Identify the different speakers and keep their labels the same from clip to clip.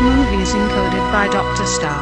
Speaker 1: movies encoded by Dr. Star.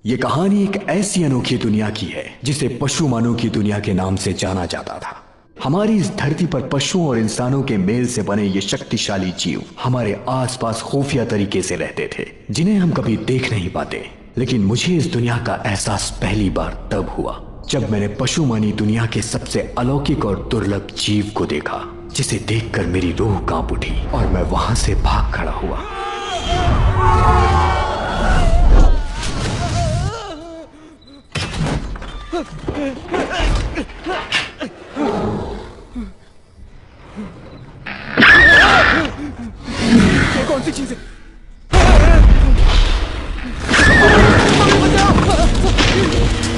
Speaker 2: ये कहानी एक ऐसी अनोखी दुनिया की है जिसे पशु मानव की दुनिया के नाम से जाना जाता था। हमारी इस धरती पर पशुओं और इंसानों के मेल से बने ये शक्तिशाली जीव हमारे आसपास खुफिया तरीके से रहते थे, जिन्हें हम कभी देख नहीं पाते। लेकिन मुझे इस दुनिया का एहसास पहली बार तब हुआ जब मैंने पशु मानी दुनिया के सबसे अलौकिक और दुर्लभ जीव को देखा, जिसे देखकर मेरी रूह कांप उठी और मैं वहां से भाग खड़ा हुआ।
Speaker 3: ये कौन सी चीज है?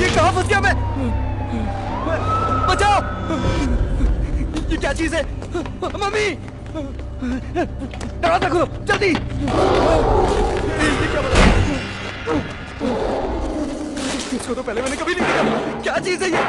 Speaker 3: ये कहां फंस गया मैं? बचाओ! ये क्या चीज है? मम्मी! दरवाजा खोलो जल्दी! ये क्या बता? इसको तो पहले मैंने कभी नहीं देखा। क्या चीज है ये?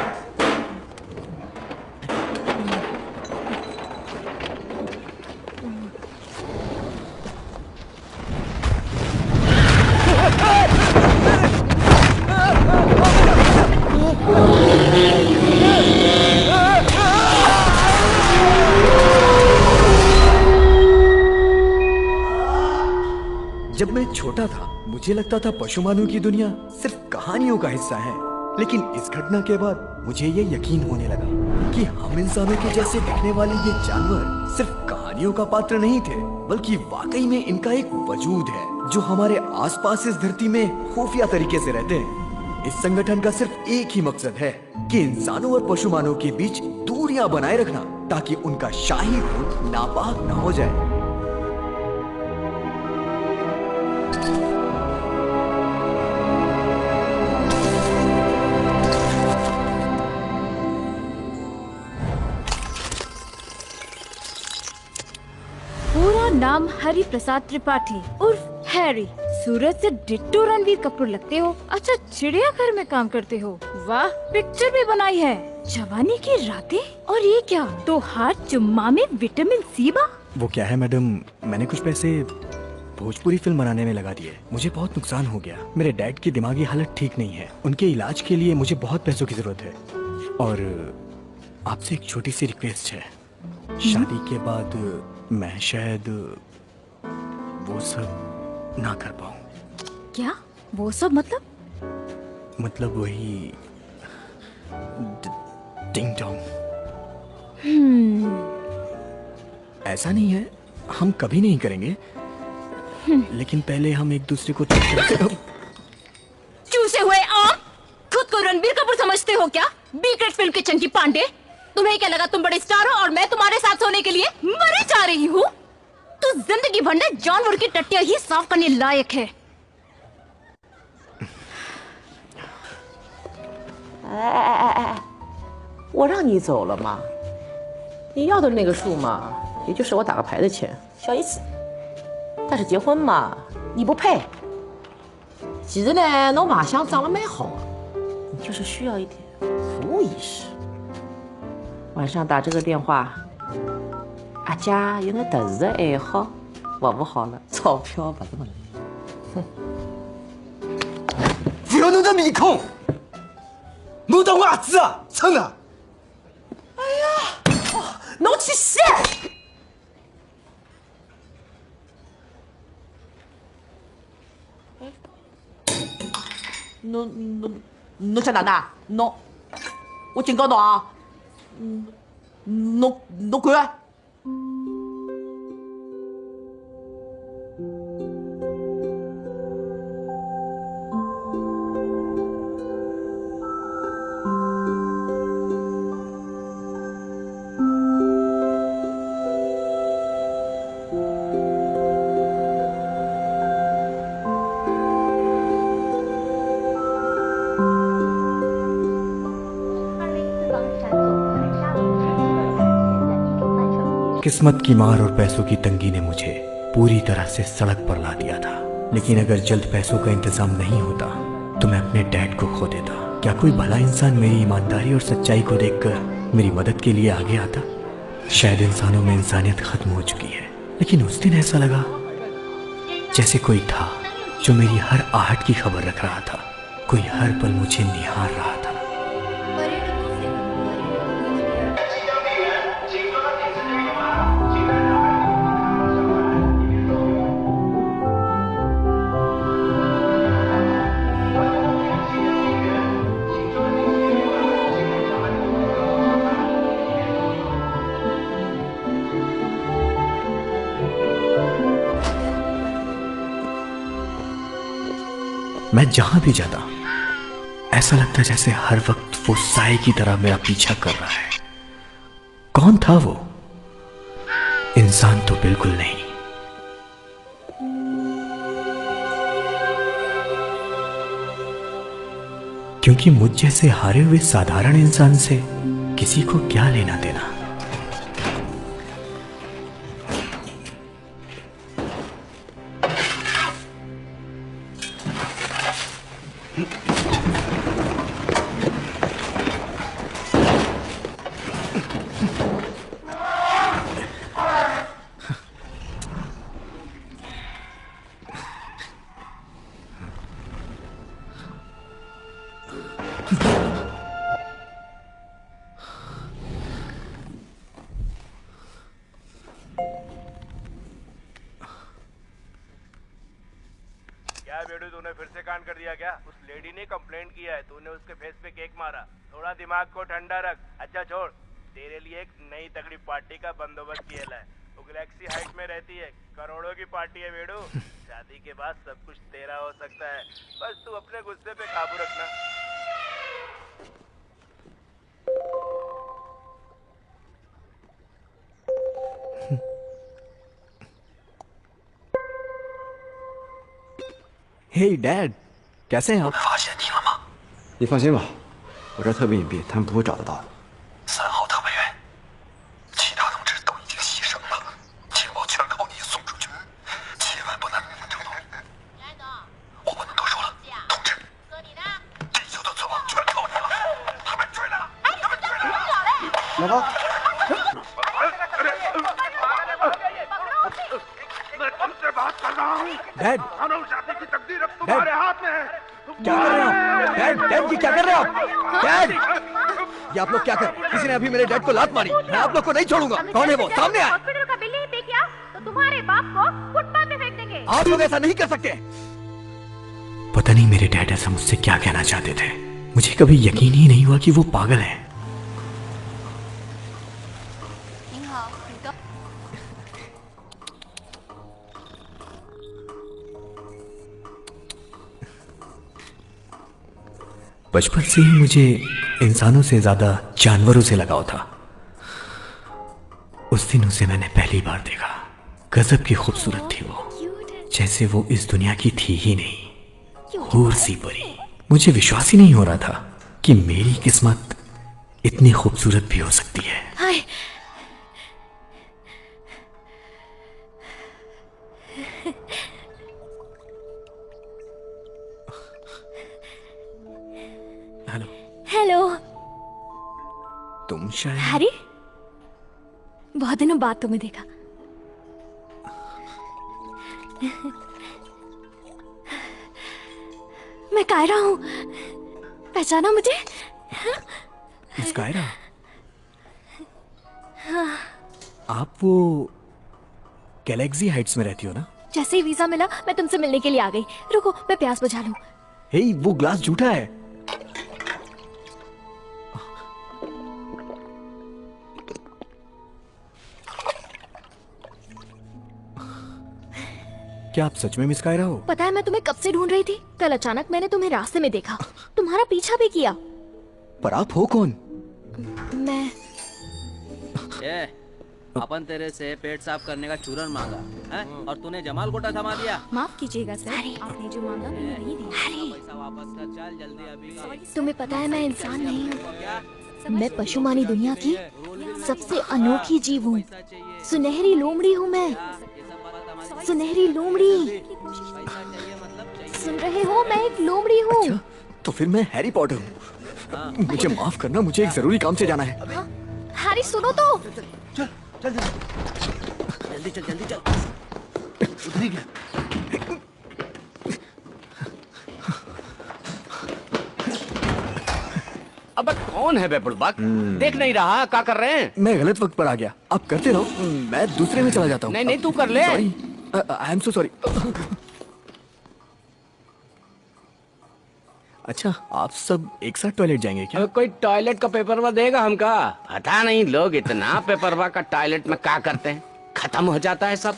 Speaker 3: जब मैं छोटा था मुझे लगता था पशु मानव की दुनिया सिर्फ कहानियों का हिस्सा है, लेकिन इस घटना के बाद मुझे ये यकीन होने लगा कि हम इंसानों के जैसे दिखने वाले ये जानवर सिर्फ कहानियों का पात्र नहीं थे, बल्कि वाकई में इनका एक वजूद है जो हमारे आसपास इस धरती में खुफिया तरीके से रहते हैं। इस संगठन का सिर्फ एक ही मकसद है कि इंसानों और पशु मानव के बीच दूरियां बनाए रखना, ताकि उनका शाही खून नापाक न हो जाए।
Speaker 4: नाम हरि प्रसाद त्रिपाठी उर्फ हैरी। सूरत से डिट्टो रणवीर कपूर लगते हो। अच्छा, चिड़ियाघर में काम करते हो। वाह, पिक्चर भी बनाई है। जवानी की रातें। और ये क्या, तो हाथ चुम्मा में विटामिन सी बा।
Speaker 2: वो क्या है मैडम, मैंने कुछ पैसे भोजपुरी फिल्म बनाने में लगा दिए। मुझे बहुत नुकसान हो गया। मेरे डैड की दिमागी हालत ठीक नहीं है। उनके इलाज के लिए मुझे बहुत पैसों की जरूरत है। और आपसे एक छोटी सी रिक्वेस्ट है। शादी के बाद मैं शायद वो सब ना कर पाऊं।
Speaker 4: क्या वो सब मतलब?
Speaker 2: मतलब वही टिंग टोंग। ऐसा नहीं है, हम कभी नहीं करेंगे, लेकिन पहले हम एक दूसरे को
Speaker 4: चूसे हुए आम, खुद को रणबीर कपूर समझते हो क्या? बी ग्रेड फिल्म के चंकी पांडे। तुम्हें क्या लगा तुम बड़े स्टार हो और मैं तुम्हारे साथ सोने के लिए मरी जा रही हूँ? तू जिंदगी भर ने जानवर की टट्टियां ही साफ करने लायक है।
Speaker 5: 我让你走了嘛，你要的那个数嘛，也就是我打个牌的钱，小意思。但是结婚嘛，你不配。其实呢，侬卖相长得蛮好的，你就是需要一点服务意识。晚上打这个电话，阿家有眼特殊的爱好，服务好了，钞票不这么来。
Speaker 3: 只要侬的面孔，侬当我儿子啊，真的。
Speaker 5: 哎呀，侬去洗。侬想哪能？侬，我警告侬啊！侬滚！
Speaker 2: किस्मत की मार और पैसों की तंगी ने मुझे पूरी तरह से सड़क पर ला दिया था। लेकिन अगर जल्द पैसों का इंतजाम नहीं होता तो मैं अपने डैड को खो देता। क्या कोई भला इंसान मेरी ईमानदारी और सच्चाई को देखकर मेरी मदद के लिए आगे आता? शायद इंसानों में इंसानियत खत्म हो चुकी है, लेकिन उस दिन ऐसा लगा जैसे कोई था जो मेरी हर आहट की खबर रख रहा था, कोई हर पल मुझे निहार रहा था। मैं जहां भी जाता ऐसा लगता जैसे हर वक्त वो साए की तरह मेरा पीछा कर रहा है। कौन था वो? इंसान तो बिल्कुल नहीं। क्योंकि मुझ जैसे हारे हुए साधारण इंसान से किसी को क्या लेना देना।
Speaker 6: क्या बेडू, तूने फिर से कांड कर दिया क्या? उस लेडी ने कंप्लेंट किया है, तूने उसके फेस पे केक मारा। थोड़ा दिमाग को ठंडा रख। अच्छा छोड़, तेरे लिए एक नई तगड़ी पार्टी का बंदोबस्त किया है। वो गैलेक्सी हाइट में रहती है, करोड़ों की पार्टी है बेडू। शादी के बाद सब कुछ तेरा हो सकता है, बस तू अपने गुस्से पे काबू रखना।
Speaker 3: हे डैड, कैसे हैं आप?
Speaker 7: 发现你了吗？
Speaker 3: 你放心吧，我这儿特别隐蔽，他们不会找得到的。
Speaker 7: 3号特派员，其他同志都已经牺牲了，情报全靠你送出去，千万不能成功。我不能多说了，同志，地球的存亡全靠你了，他们追来了，他们追来了。
Speaker 3: 老高，
Speaker 6: मैं तुमसे बात कर रहा हूँ।
Speaker 3: डैड,
Speaker 6: मानव जाति की तकदीर अब तुम्हारे हाथ में है।
Speaker 3: क्या कर रहे हो आप? डैड, डैड जी क्या कर रहे हो आप? डैड, ये आप लोग क्या कर? किसी ने अभी मेरे डैड को लात मारी। मैं आप लोग को नहीं छोड़ूंगा। कौन है वो? सामने आए।
Speaker 4: हॉस्पिटल का बिल नहीं पे किया तो तुम्हारे बाप को फुटपाथ पे फेंक देंगे।
Speaker 3: आप लोग ऐसा नहीं कर सकते।
Speaker 2: पता नहीं मेरे डैड ऐसा मुझसे क्या कहना चाहते थे। मुझे कभी यकीन ही नहीं हुआ कि वो पागल हैं। बचपन से ही मुझे इंसानों से ज्यादा जानवरों से लगाव था। उस दिन उसे मैंने पहली बार देखा। गजब की खूबसूरत थी वो, जैसे वो इस दुनिया की थी ही नहीं, हूर सी परी। मुझे विश्वास ही नहीं हो रहा था कि मेरी किस्मत इतनी खूबसूरत भी हो सकती है।
Speaker 4: हाय,
Speaker 2: हेलो।
Speaker 4: हेलो
Speaker 2: तुम शायद
Speaker 4: हैरी, बहुत दिनों बाद तुम्हें देखा। मैं कायरा हूँ, पहचाना मुझे?
Speaker 2: मिस कायरा, आप वो गैलेक्सी हाइट्स में रहती हो ना?
Speaker 4: जैसे ही वीजा मिला मैं तुमसे मिलने के लिए आ गई। रुको मैं प्यास बुझा लूं।
Speaker 3: हे, वो ग्लास झूठा है। क्या आप सच में मिस कायरा हो?
Speaker 4: पता है मैं तुम्हें कब से ढूंढ रही थी। कल अचानक मैंने तुम्हें रास्ते में देखा, तुम्हारा पीछा भी किया।
Speaker 3: पर आप हो कौन?
Speaker 4: मैं
Speaker 8: अपन तेरे से पेट साफ करने का चूरन मांगा है और तूने जमाल कोटा थमा दिया।
Speaker 4: माफ कीजिएगा सर, आपने जो मांगा मैंने वही दिया।
Speaker 8: पैसा वापस कर, चल जल्दी अभी।
Speaker 4: तुम्हें पता है मैं इंसान नहीं हूँ, मैं पशुमानी दुनिया की सबसे अनोखी जीव हूँ। सुनहरी लोमड़ी हूँ मैं, सुनहरी लोमड़ी। सुन रहे हो, मैं एक लोमड़ी हूँ।
Speaker 3: अच्छा, तो फिर मैं हैरी पॉटर हूँ। मुझे माफ करना, मुझे एक जरूरी काम से जाना है।
Speaker 4: हैरी सुनो तो।
Speaker 8: जल्दी चल जल्दी चल। उधर ही गया।
Speaker 9: अब कौन है बे बुड़बक? देख नहीं रहा क्या कर रहे हैं?
Speaker 3: मैं गलत वक्त पर आ गया। आप करते रहो, मैं दूसरे में चला जाता हूँ।
Speaker 9: नहीं नहीं तू कर ले।
Speaker 3: Sorry, I am so sorry. अच्छा, आप सब एक साथ टॉयलेट जाएंगे क्या?
Speaker 9: कोई टॉयलेट का पेपर देगा हमका? पता नहीं लोग इतना पेपर का टॉयलेट में क्या करते हैं, खत्म हो जाता है सब।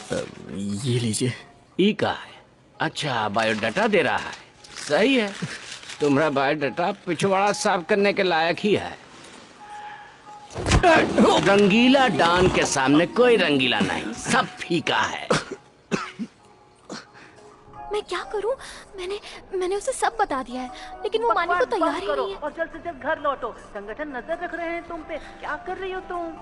Speaker 3: ये लीजिए।
Speaker 9: ई का है? अच्छा, बायोडाटा दे रहा है। सही है, तुम्हारा बायोडाटा पिछवाड़ा साफ करने के लायक ही है। रंगीला डॉन के सामने कोई रंगीला नहीं, सब फीका है।
Speaker 4: मैं क्या करूं? मैंने उसे सब बता दिया है, लेकिन वो मानने को तैयार ही नहीं है।
Speaker 10: और जल्द से जल्द घर लौटो। संगठन नजर रख रहे हैं तुम पे। क्या कर रही हो तुम?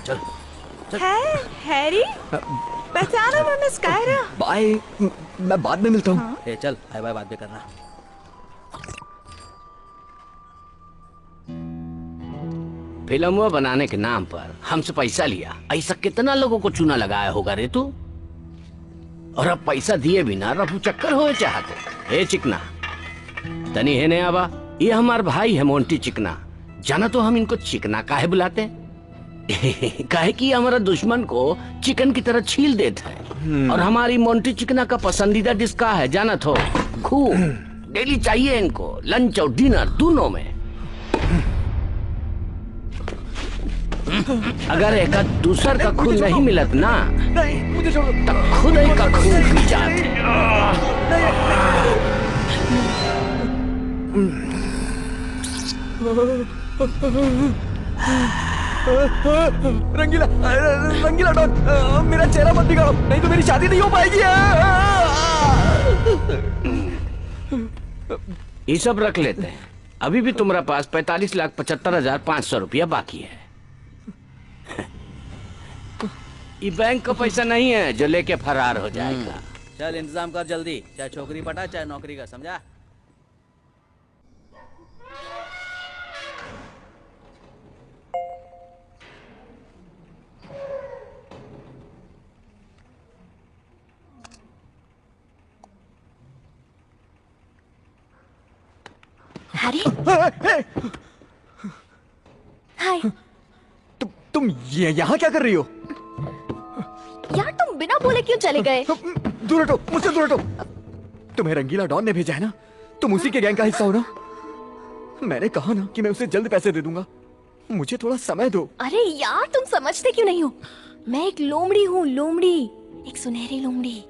Speaker 9: चल
Speaker 11: हैरी, पहचाना मैं मिस कायरा।
Speaker 3: बाय, मैं बाद में मिलता हूँ।
Speaker 8: ए चल, बाय बाय, बाद में करना।
Speaker 9: फिल्म बनाने के नाम पर हमसे पैसा लिया। ऐसा कितना लोगों को चूना लगाया होगा रे तू? और अब पैसा दिए बिना रफू चक्कर हो चाहते। ए चिकना, तनी है ने आबा, ये हमार भाई है मोंटी चिकना। जाना तो हम इनको चिकना काहे बुलाते? काहे कि हमारा दुश्मन को चिकन की तरह छील देता है। और हमारी मोंटी चिकना का पसंदीदा डिश का है जाना तो? खून। डेली चाहिए इनको, लंच और डिनर दोनों में। अगर एक दूसर का खून नहीं मिलत ना,
Speaker 3: नहीं, मुझे छोड़ो।
Speaker 9: तब खुद ही का खून पी जाते।
Speaker 3: रंगीला डॉन, मेरा चेहरा मत दिखाओ, नहीं तो मेरी शादी नहीं हो पाएगी।
Speaker 9: ये सब रख लेते हैं। अभी भी तुम्हारे पास 45,75,500 रुपया बाकी है। ये बैंक का पैसा नहीं है जो लेके फरार हो जाएगा।
Speaker 8: चल इंतजाम कर जल्दी, चाहे छोकरी पटा चाहे नौकरी का, समझा?
Speaker 4: हैरी, हाय।
Speaker 3: तुम ये यहाँ क्या कर रही हो?
Speaker 4: यार तुम बिना बोले क्यों चले गए?
Speaker 3: दूर हटो, मुझसे दूर हटो। तुम्हें रंगीला डॉन ने भेजा है ना? तुम उसी के गैंग का हिस्सा हो ना? मैंने कहा ना कि मैं उसे जल्द पैसे दे दूंगा। मुझे थोड़ा समय दो।
Speaker 4: अरे यार तुम समझते क्यों नहीं हो? मैं एक लोमड़ी हूँ, लोमड़ी, एक सुनहरी लोमड़ी।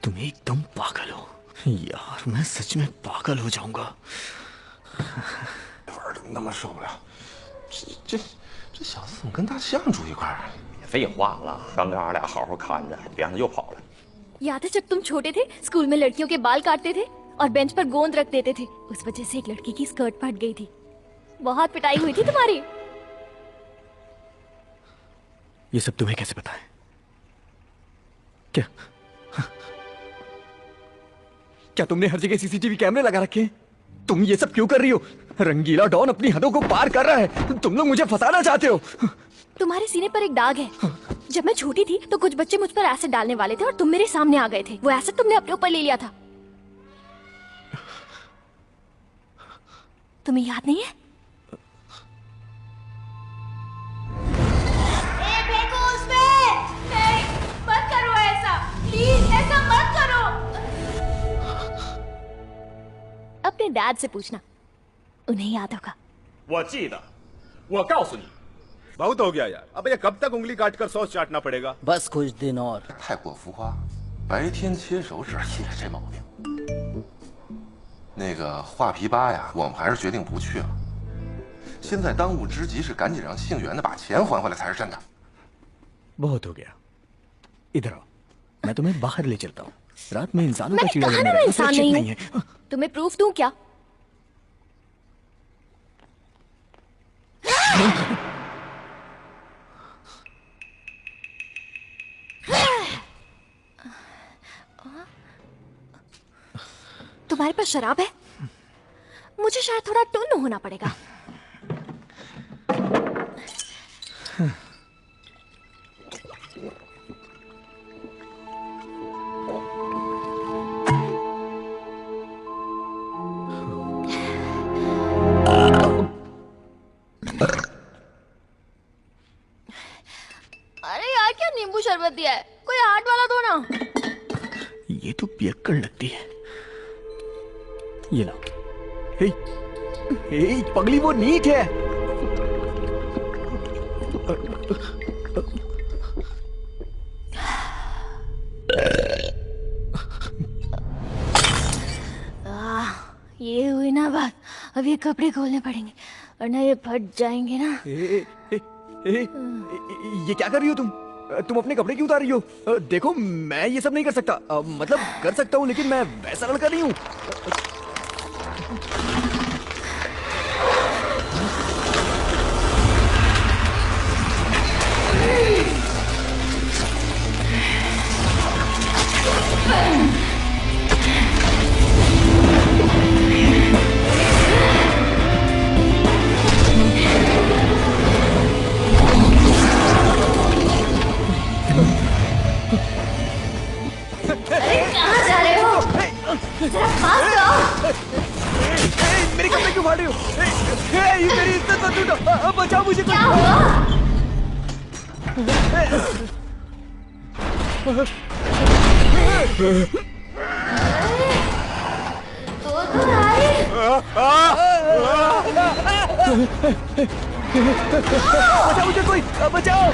Speaker 3: तुम एकदम पागल हो यार, मैं सच में पागल हो जाऊंगा।
Speaker 7: 那么受不了，这小子怎么跟大象住一块儿？别废话了，刚跟俺俩好好看着，鞭子又跑了。
Speaker 4: याद है जब तुम छोटे थे, स्कूल में लड़कियों के बाल काटते थे और बेंच पर गोंद रख देते थे, उस वजह से एक लड़की की स्कर्ट फट गई थी। बहुत पिटाई हुई थी तुम्हारी।
Speaker 3: ये सब तुम्हें कैसे पता है? क्या क्या तुमने हर जगह सीसीटीवी कैमरे लगा रखे हैं? तुम ये सब क्यों कर रही हो? रंगीला डॉन अपनी हदों को पार कर रहा है। तुम लोग मुझे फंसाना चाहते हो।
Speaker 4: तुम्हारे सीने पर एक दाग है। जब मैं छोटी थी तो कुछ बच्चे मुझ पर एसिड डालने वाले थे और तुम मेरे सामने आ गए थे। वो एसिड तुमने अपने ऊपर ले लिया था। तुम्हें याद नहीं है? फेंको उसमें। नहीं, मत करो ऐसा, प्लीज ऐसा मत करो। अपने डैड से पूछना, उन्हें याद होगा।
Speaker 12: 我记得，我告诉你， बहुत हो गया यार। अब ये कब तक उंगली काटकर सॉस चाटना पड़ेगा?
Speaker 8: बस कुछ दिन और।
Speaker 7: 太过浮夸，白天切手指也这毛病。那个画皮吧呀，我们还是决定不去了。现在当务之急是赶紧让姓袁的把钱还回来才是真的。
Speaker 3: बहुत हो गया, इधर आओ, मैं तुम्हें बाहर ले चलता हूँ। रात में इंसानों का
Speaker 4: मैंने
Speaker 3: चिड़िया
Speaker 4: कहा
Speaker 3: घर
Speaker 4: ना
Speaker 3: में
Speaker 4: मैं
Speaker 3: रहना
Speaker 4: इंसान
Speaker 3: सुरक्षित
Speaker 4: नहीं
Speaker 3: नहीं
Speaker 4: हूँ।
Speaker 3: है।
Speaker 4: तुम्हें प्रूफ दूं क्या? तुम्हारे पास शराब है? मुझे शायद थोड़ा टुन होना पड़ेगा। अरे यार क्या नींबू शरबत दिया है? कोई हार्ट वाला दो ना।
Speaker 3: ये तो पियक्कड़ लगती है। ये लो। हे, हे, पगली वो नीट है।
Speaker 4: ये हुई ना बात। अब ये कपड़े खोलने पड़ेंगे वरना ये फट जाएंगे ना।
Speaker 3: ये क्या कर रही हो तुम? तुम अपने कपड़े क्यों उतार रही हो? देखो मैं ये सब नहीं कर सकता। मतलब कर सकता हूँ लेकिन मैं वैसा लड़का नहीं हूँ।
Speaker 4: कहाँ जा रहे हो? जरा पास तो आओ।
Speaker 3: मेरे कपड़े क्यों फाड़ रही हो? ये मेरी इज्जत मत लूटो। बचाओ मुझे।
Speaker 4: क्या हुआ?
Speaker 3: बचाओ मुझे कोई। बचाओ।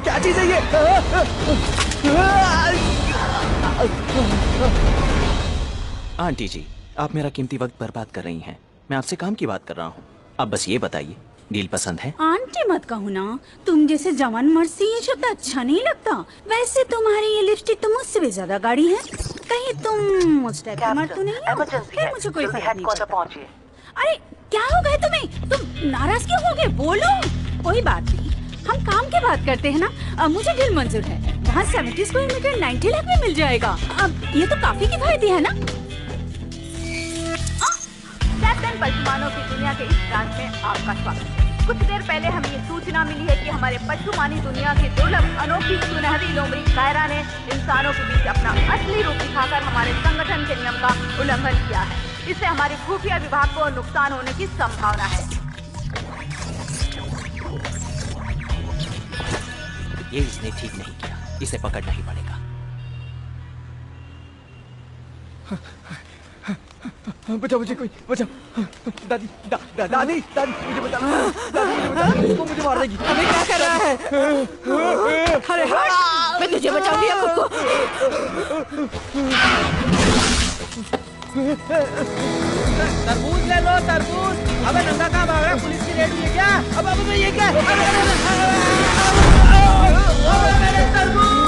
Speaker 3: क्या चीज है ये?
Speaker 13: आंटी जी, आप मेरा कीमती वक्त बर्बाद कर रही हैं। मैं आपसे काम की बात कर रहा हूँ। अब बस ये बताइए, डील पसंद है?
Speaker 11: आंटी मत कहो ना, तुम जैसे जवान मर्द से ये शब्द अच्छा नहीं लगता। वैसे तुम्हारी ये लिपस्टिक तो मुझसे भी ज्यादा गाढ़ी है। कहीं तुम उस टाइप का मर्द तो नहीं हो? फिर मुझे कोई फर्क नहीं पड़ता। अरे क्या हो गए तुम्हें? तुम नाराज क्यों हो गए? बोलो। कोई बात नहीं, हम काम की बात करते हैं ना। मुझे डील मंजूर है। वहाँ 70 स्क्वायर मीटर 90 लाख में मिल जाएगा। अब ये तो काफी किफायती है ना।
Speaker 10: कैप्टन पशुमानों की दुनिया के इस ब्रांच में आपका स्वागत है। कुछ देर पहले हमें ये सूचना मिली है कि हमारे पशुमानी दुनिया की दुर्लभ अनोखी सुनहरी लोमड़ी कायरा ने इंसानों के बीच अपना असली रूप दिखाकर हमारे संगठन के नियम का उल्लंघन किया है। इससे हमारे खुफिया विभाग को नुकसान होने की संभावना है।
Speaker 13: ये इसने ठीक नहीं किया, इसे पकड़ना ही पड़ेगा।
Speaker 3: बचाओ मुझे कोई, बचाओ। दादी दादी दादी मुझे बचा। दादी मुझे बचा, इसको मुझे मार देगी।
Speaker 11: अबे क्या कर रहा है? अरे हट, मैं तुझे बचाऊंगी अब खुद को।
Speaker 8: तरबूज ले लो, तरबूज। अबे नंगा कहाँ भाग रहा है? पुलिस की रेड हुई है क्या? अब ये क्या? अबे मेरे तरबूज!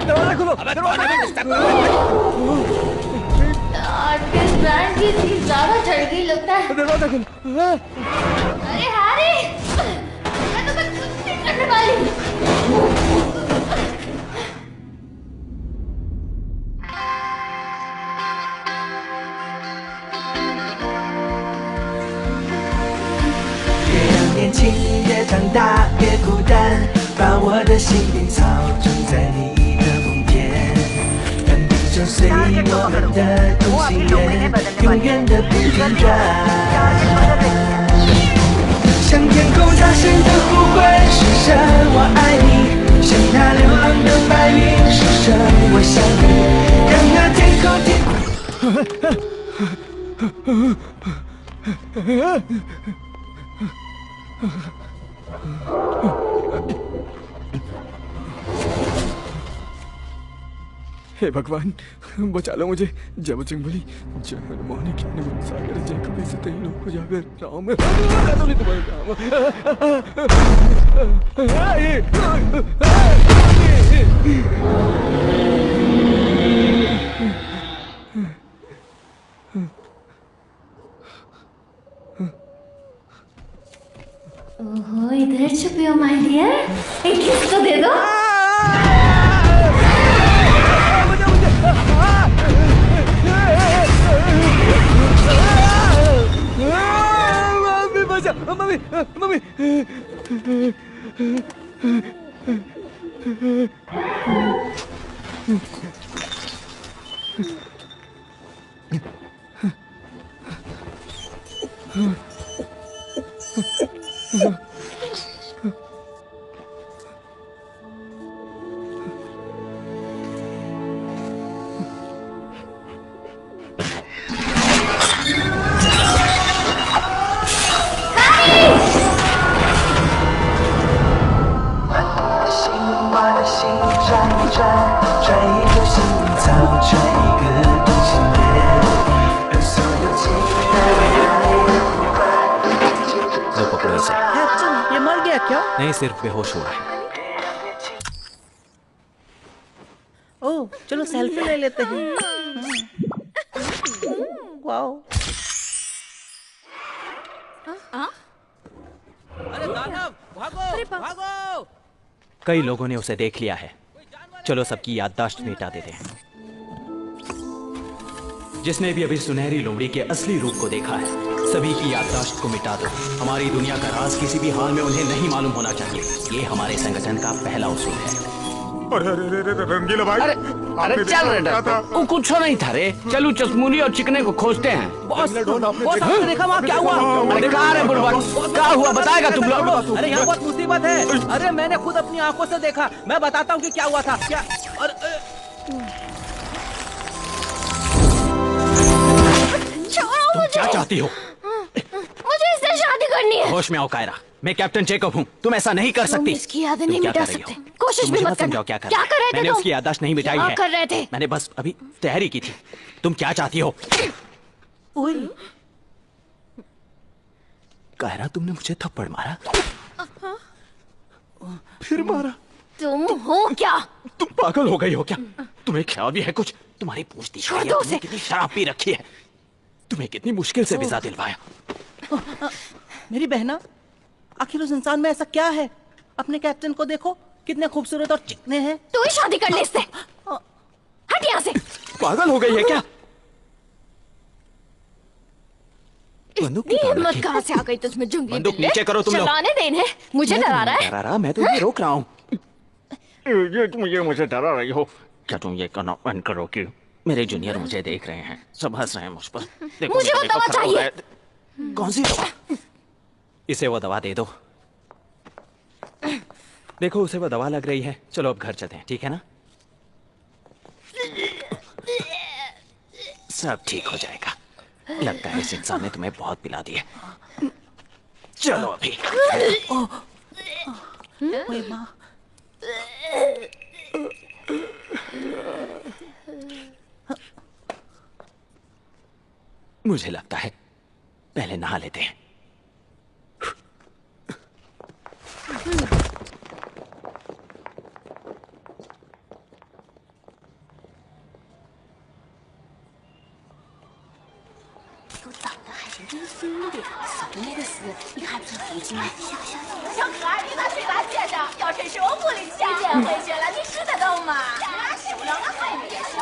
Speaker 3: दरवाजा खोलो।
Speaker 4: ब्रांड की चीज ज्यादा चढ़ गई लगता है।
Speaker 3: दरवाजा खोलो।
Speaker 4: अरे हैरी, मैं तुम्हें कुछ नहीं करने वाली।
Speaker 14: 年轻越长大越孤单，把我的心灵操纵在你的梦间，但不想随我们的同心圆，永远的不停转。向天空大声的呼唤，是神我爱你，像那流浪的白云，是神我想你，让那天空
Speaker 3: हे भगवान बचा लो मुझे। जय बजरंग बली, जय हनुमान ज्ञान गुण सागर, जय कपी सतई लोक उजागर, राम
Speaker 15: ओहो, इधर छुपे हो माय डियर, एक किस तो दे दो।
Speaker 3: मम्मी मम्मी
Speaker 8: कैप्टन, ये मर गया क्या?
Speaker 13: नहीं, सिर्फ बेहोश हुआ है।
Speaker 8: ओह, चलो सेल्फी ले लेते हैं। वाओ। अरे दानव, भागो, भागो।
Speaker 13: कई लोगों ने उसे देख लिया है। चलो सबकी याददाश्त मिटा देते हैं। जिसने भी अभी सुनहरी लोमड़ी के असली रूप को देखा है, सभी की याददाश्त को मिटा दो। हमारी दुनिया का राज किसी भी हाल में उन्हें नहीं मालूम होना चाहिए। ये हमारे संगठन का पहला उसूल है।
Speaker 12: अरे रंगीला भाई,
Speaker 9: अरे चल रे, वो कुछ नहीं था रे। चलो चश्मूली और चिकने को खोजते हैं।
Speaker 8: बॉस, आपने देखा वहाँ क्या हुआ?
Speaker 9: अरे कहाँ रे बुढ़वा, क्या हुआ बताएगा तुम लोग?
Speaker 8: अरे यहाँ बहुत मुसीबत है। अरे मैंने खुद अपनी आंखों से देखा। मैं बताता हूँ कि क्या हुआ था। क्या?
Speaker 13: तुम क्या चाहती हो?
Speaker 15: मुझे इससे शादी करनी है।
Speaker 13: होश में आओ कायरा, मैं कैप्टन जेकब हूँ। तुम ऐसा नहीं कर सकती।
Speaker 15: इसकी यादें नहीं मिटा सकते। कोशिश भी मत करना।
Speaker 13: क्या कर
Speaker 15: रहे थे?
Speaker 13: मैंने उसकी याददाश्त नहीं मिटाई है।
Speaker 15: कर रहे थे?
Speaker 13: मैंने बस अभी तैयारी की थी। तुम क्या चाहती हो? कायरा, तुमने मुझे थप्पड़ मारा, फिर मारा।
Speaker 15: तुम हो क्या?
Speaker 13: तुम पागल हो गई हो क्या? तुम्हें ख्याल भी है कुछ? तुम्हारी पूछती कितनी शराब पी रखी है। तुम्हें कितनी मुश्किल से वीजा दिलवाया।
Speaker 8: मेरी बहना, आखिर उस इंसान में ऐसा क्या है? अपने कैप्टन को देखो, कितने खूबसूरत और चिकने हैं।
Speaker 15: तू ही शादी कर ले इससे। हट यहाँ से।
Speaker 13: पागल हो गई है क्या?
Speaker 15: इतनी हिम्मत कहाँ से आ गई तुझमें जंगली
Speaker 13: बंदूक
Speaker 15: बिल्ले?
Speaker 13: नीचे करो तुम लोग।
Speaker 15: चलाने दे इन्हें। मुझे डरा रहा है।
Speaker 13: डरा रहा? मैं तो ये रोक रहा हूँ। ये तुम ये मुझे डरा रही हो क्या? तुम ये करना बंद करो कि मेरे जूनियर मुझे देख रहे हैं, सब हंस रहे हैं मुझ पर। देखो,
Speaker 15: मुझे वो दवा चाहिए।
Speaker 13: कौन सी दवा? इसे वो दवा दे दो। देखो, उसे वो दवा लग रही है। चलो अब घर चलते हैं, ठीक है ना? सब ठीक हो जाएगा। लगता है इस इंसान ने तुम्हें बहुत पिला दिया। चलो अभी।
Speaker 8: ओए माँ।
Speaker 13: मुझे लगता है पहले नहा लेते हैं।
Speaker 10: 小可爱，你拿水把接上，要是是我屋里下，这样回去了，你吃得到吗？受不了那孩子也是。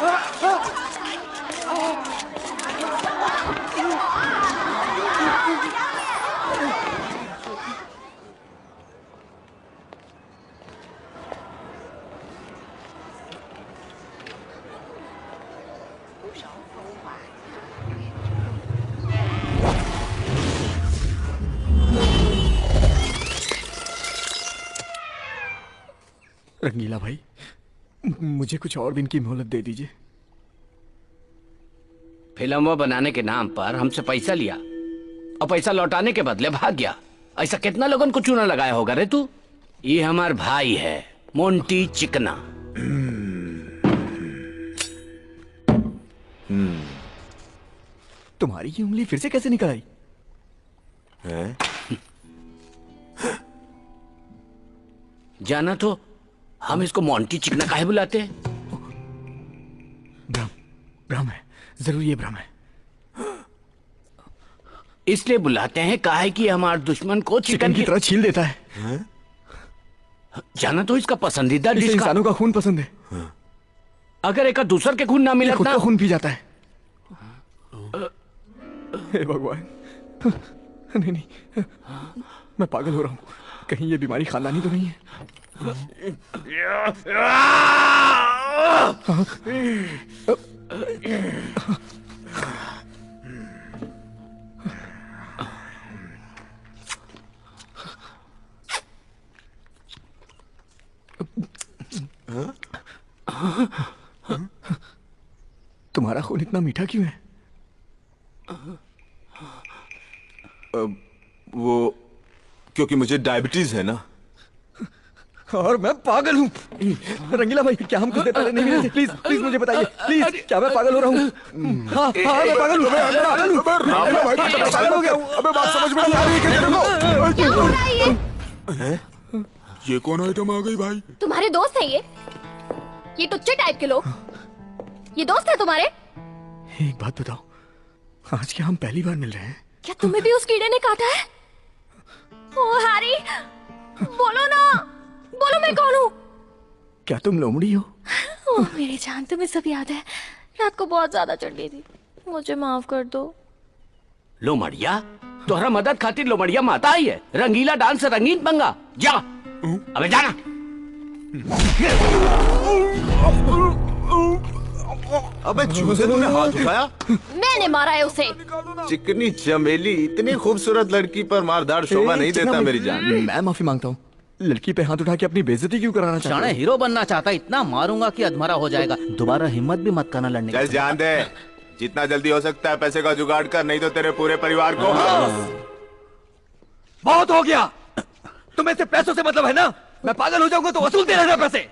Speaker 3: रंगीला भाई, मुझे कुछ और दिन की मोहलत दे दीजिए।
Speaker 9: फिल्म बनाने के नाम पर हमसे पैसा लिया और पैसा लौटाने के बदले भाग गया। ऐसा कितना लोगों को चूना लगाया होगा रे तू? ये हमार भाई है, मोंटी चिकना।
Speaker 3: तुम्हारी ये उंगली फिर से कैसे निकल आई?
Speaker 12: है?
Speaker 9: जाना तो हम इसको मोंटी चिकना काहे बुलाते हैं?
Speaker 3: भ्रम है, जरूर ये भ्रम है।
Speaker 9: इसलिए बुलाते हैं काहे कि हमारे दुश्मन को चिकन
Speaker 3: की तरह छील देता है।
Speaker 9: जाना तो इसका पसंदीदा डिश
Speaker 3: इंसानों का खून पसंद है।
Speaker 9: अगर एक दूसर के खून ना मिले
Speaker 3: खुद का खून पी जाता है। हे भगवान, नहीं नहीं, मैं पागल हो रहा हूँ। कहीं ये बीमारी खानदानी तो नहीं है? तुम्हारा खून इतना मीठा क्यों है?
Speaker 12: वो क्योंकि मुझे डायबिटीज है ना।
Speaker 3: और मैं पागल हूँ। रंगीला भाई, क्या हम कुछ देर पहले नहीं मिले थे? प्लीज प्लीज मुझे बताइए, प्लीज, क्या मैं पागल हो रहा हूँ? हाँ हाँ, मैं पागल हूँ। पागल हो गया हूँ।
Speaker 12: अबे बात समझ में नहीं आ रही है तेरे को? ये कौन आइटम आ गई भाई?
Speaker 15: तुम्हारे दोस्त हैं ये टुच्चे टाइप के लोग। ये दोस्त है तुम्हारे?
Speaker 3: एक बात बताओ, आज क्या हम पहली बार मिल रहे हैं?
Speaker 15: क्या तुम्हें भी उस कीड़े ने काटा है? ओ हैरी, बोलो ना, बोलो मैं कौन हूँ?
Speaker 3: क्या तुम लोमड़ी हो?
Speaker 15: ओ मेरी जान, तुम्हें सब याद है? रात को बहुत ज्यादा चढ़ गई थी, मुझे माफ कर दो।
Speaker 9: लोमड़िया? तोहरा मदद खातिर लोमड़िया माता आई है। रंगीला डांस रंगीन पंगा, जा। अबे जाना।
Speaker 12: अबे चूजे, तूने हाथ उठाया?
Speaker 15: मैंने मारा है उसे।
Speaker 12: चिकनी चमेली इतनी खूबसूरत लड़की पर मारदार शोभा नहीं देता मेरी जान।
Speaker 3: मैं माफी मांगता हूँ। लड़की पे हाथ उठा के अपनी बेइज्जती क्यों कराना चाहता है?
Speaker 8: हीरो बनना चाहता, इतना मारूंगा कि अधमरा हो जाएगा। दोबारा हिम्मत भी मत करना लड़ने।
Speaker 12: चल जान दे, जितना जल्दी हो सकता है पैसे का जुगाड़ कर, नहीं तो तेरे पूरे परिवार को।
Speaker 3: बहुत हो गया। तुम्हें सिर्फ पैसों से मतलब है ना? मैं पागल हो जाऊंगा तो वसूलते रहना पैसे।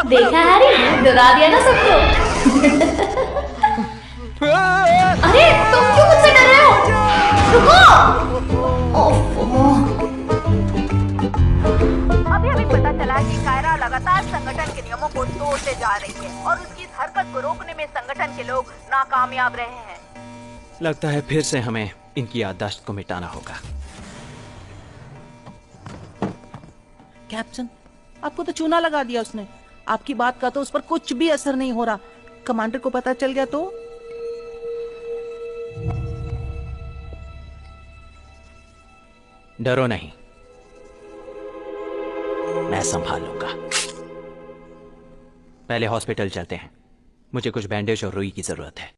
Speaker 15: देखा हैरी, डरा दिया ना सबको। अरे तुम क्यों मुझसे डर रहे हो? रुको।
Speaker 10: अभी हमें पता चला है कि कायरा लगातार संगठन के नियमों को तोड़ते जा रही है और उसकी इस हरकत को रोकने में संगठन के लोग नाकामयाब रहे हैं।
Speaker 13: लगता है फिर से हमें इनकी याददाश्त को मिटाना होगा।
Speaker 8: कैप्टन, आपको तो चूना लगा दिया उसने। आपकी बात का तो उस पर कुछ भी असर नहीं हो रहा। कमांडर को पता चल गया तो?
Speaker 13: डरो नहीं, मैं संभालूंगा। पहले हॉस्पिटल चलते हैं, मुझे कुछ बैंडेज और रुई की जरूरत है।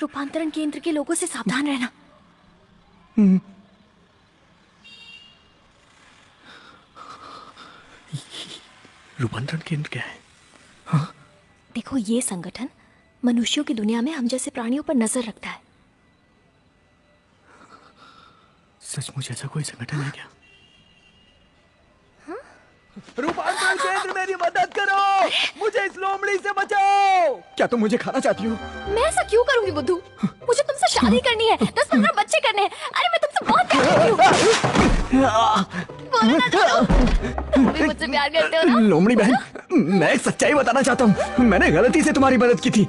Speaker 15: रूपांतरण केंद्र के लोगों से सावधान रहना।
Speaker 3: रूपांतरण केंद्र क्या है?
Speaker 15: देखो, ये संगठन मनुष्यों की दुनिया में हम जैसे प्राणियों पर नजर रखता है।
Speaker 3: सचमुच ऐसा कोई संगठन है क्या?
Speaker 8: रूपांतरण केंद्र, मेरी मदद करो, मुझे इस लोमड़ी से बचाओ।
Speaker 3: क्या तुम मुझे खाना चाहती हो?
Speaker 15: मैं ऐसा क्यों करूंगी बुद्धू? मुझे तुमसे शादी करनी है, 10-15 बच्चे करने हैं। अरे मैं तुमसे बहुत प्यार करती हूँ। बोलो ना दोनों, तुम भी मुझसे प्यार करते हो ना?
Speaker 3: लोमड़ी बहन, मैं एक सच्चाई बताना चाहता हूँ। मैंने गलती से तुम्हारी मदद की थी।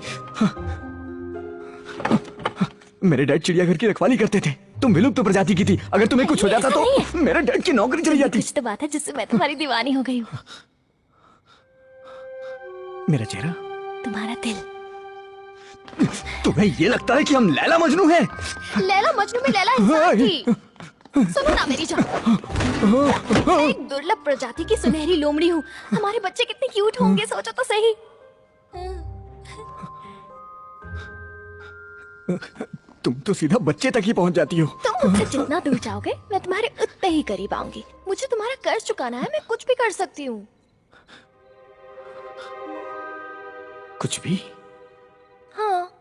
Speaker 3: मेरे डैड चिड़ियाघर की रखवाली करते थे। तुम विलुप्त प्रजाति की थी। अगर तुम्हें कुछ हो जाता तो मेरे डैड की नौकरी चली जाती।
Speaker 15: कुछ तो बात है जिससे मैं तुम्हारी दीवानी हो गई हूँ।
Speaker 3: मेरा चेहरा,
Speaker 15: तुम्हारा दिल।
Speaker 3: तुम्हें ये लगता है कि हम लैला मजनू हैं?
Speaker 15: लैला मजनू में लैला इंसान थी। सुनो ना मेरी जान, मैं एक दुर्लभ प्रजाति की सुनहरी लोमड़ी हूँ। हमारे बच्चे कितने क्यूट होंगे, सोचो तो सही।
Speaker 3: तुम तो सीधा बच्चे तक ही पहुंच जाती हो।
Speaker 15: तुम मुझसे जितना दूर जाओगे मैं तुम्हारे उतने ही करीब आऊंगी। मुझे तुम्हारा कर्ज चुकाना है, मैं कुछ भी कर सकती हूँ।
Speaker 3: कुछ भी?
Speaker 15: हाँ।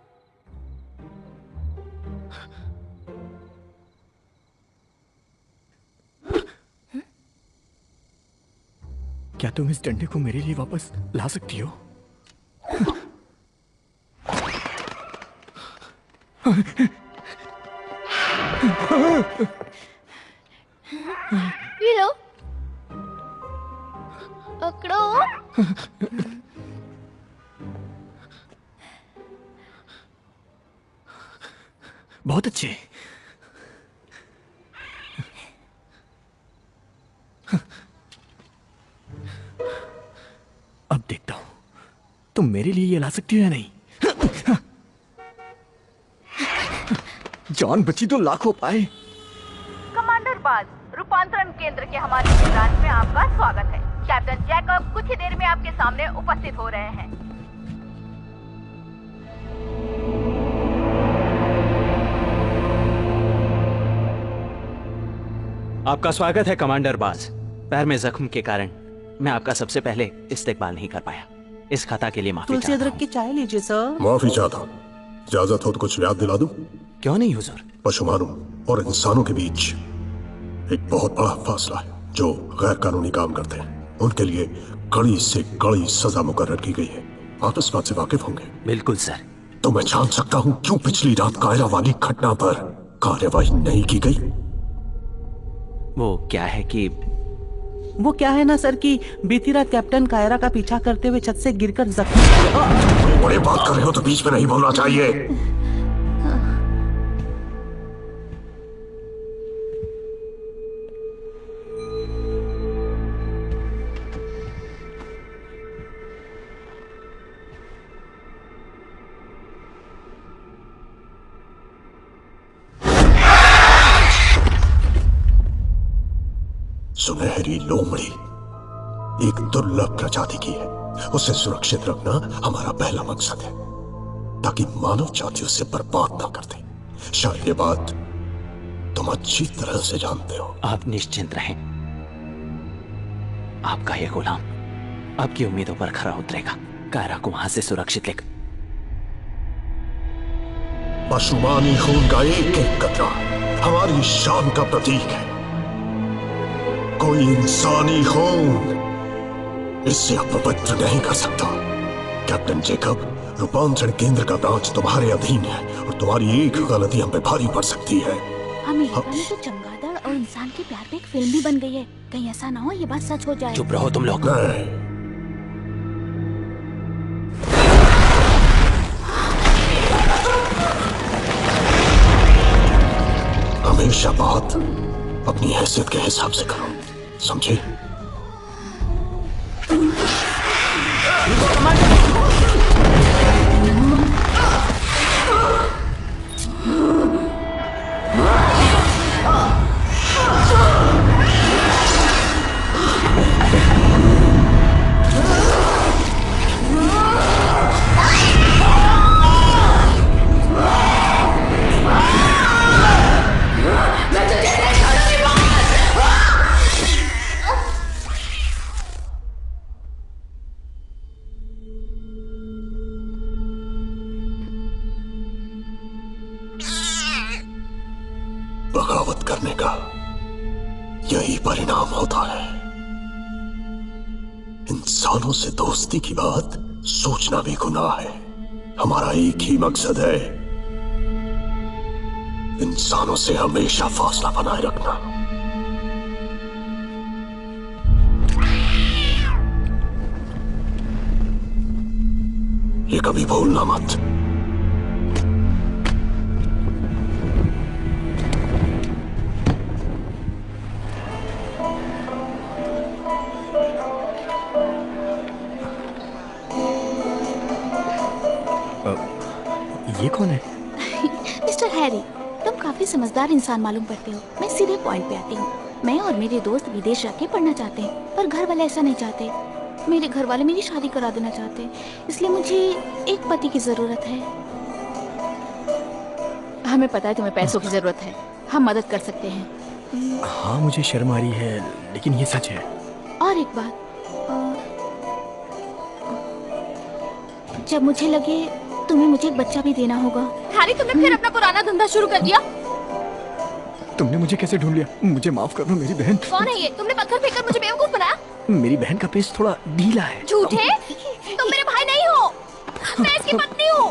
Speaker 3: क्या तुम इस डंडे को मेरे लिए वापस ला सकती हो?
Speaker 15: ये लो, पकड़ो।
Speaker 3: बहुत अच्छे। अब देखता हूं तुम मेरे लिए ये ला सकती हो या नहीं। जान बची तो लाखों पाए।
Speaker 10: कमांडर बाज, रूपांतरण केंद्र के हमारे ब्रांच में आपका स्वागत है। कैप्टन जैकब कुछ ही देर में आपके सामने उपस्थित हो रहे हैं।
Speaker 13: आपका स्वागत है कमांडर बाज। पैर में जख्म के कारण मैं आपका सबसे पहले इस्तेकबाल नहीं कर पाया। इस खता के लिए माफी
Speaker 5: तुलसी अदरक की चाय लीजिए सर।
Speaker 7: माफी चाहता हूँ। इजाजत हो तो कुछ याद दिला दूं?
Speaker 13: क्यों नहीं हुजूर।
Speaker 7: पशुमानों और इंसानों के बीच एक बहुत बड़ा फासला है। जो गैर कानूनी काम करते हैं उनके लिए कड़ी से कड़ी सजा मुकर्रर की गई है। आप इस बात से वाकिफ होंगे?
Speaker 13: बिल्कुल सर।
Speaker 7: तो मैं जान सकता हूँ क्यों पिछली रात कायरा वाली घटना पर कार्यवाही नहीं की गई?
Speaker 13: वो क्या है
Speaker 5: ना सर कि बीती रात कैप्टन कायरा का पीछा करते हुए छत से गिरकर जख्मी।
Speaker 7: बड़े बात कर रहे हो तो बीच में नहीं बोलना चाहिए। सुनहरी लोमड़ी एक दुर्लभ प्रजाति की है। उसे सुरक्षित रखना हमारा पहला मकसद है ताकि मानव जाति उसे बर्बाद ना कर दे। शायद ये बात तुम अच्छी तरह से जानते हो।
Speaker 13: आप निश्चिंत रहें। आपका ये गुलाम आपकी उम्मीदों पर खरा उतरेगा। कायरा को वहां से सुरक्षित लेकर।
Speaker 7: पशुमानी खून का एक एक कतरा हमारी शान का प्रतीक है। कोई इंसानी खून इससे अपवित्र नहीं कर सकता। कैप्टन जैकब, रूपांतरण केंद्र का ब्रांच तुम्हारे अधीन है और तुम्हारी एक गलती हम पे भारी पड़ सकती है।
Speaker 15: अमेरिका में तो चमगादड़ और इंसान के प्यार पे एक फिल्म भी बन गई है। कहीं ऐसा ना हो ये बात सच हो जाए।
Speaker 13: चुप रहो तुम लोग।
Speaker 7: हमेशा बात अपनी हैसियत के हिसाब से करो, समझे? बगावत करने का यही परिणाम होता है। इंसानों से दोस्ती की बात सोचना भी गुनाह है। हमारा एक ही मकसद है, इंसानों से हमेशा फासला बनाए रखना। ये कभी भूलना मत।
Speaker 3: ये कौन है?
Speaker 15: मिस्टर हैरी, तुम काफी समझदार इंसान मालूम पड़ते हो। मैं सीधे पॉइंट पे आती हूँ। मैं और मेरे दोस्त विदेश जाके पढ़ना चाहते हैं, पर घर वाले ऐसा नहीं चाहते। मेरे घर वाले मेरी शादी करा देना चाहते हैं, इसलिए मुझे एक पति की जरूरत है। हमें पता है तुम्हें पैसों की जरूरत है, हम मदद कर सकते हैं।
Speaker 3: हाँ मुझे शर्म आ रही है, लेकिन ये सच है।
Speaker 15: और एक बात, जब मुझे लगे तुम्हें मुझे एक बच्चा भी देना होगा। हैरी, तुमने फिर अपना पुराना धंधा शुरू कर दिया।
Speaker 3: तुमने मुझे कैसे ढूंढ लिया? मुझे माफ कर दो मेरी बहन।
Speaker 15: कौन है ये? तुमने पत्थर फेंककर मुझे बेवकूफ बनाया।
Speaker 3: मेरी बहन का पेश थोड़ा ढीला है।
Speaker 15: झूठे, तुम मेरे भाई नहीं हो, मैं इसकी पत्नी हूँ।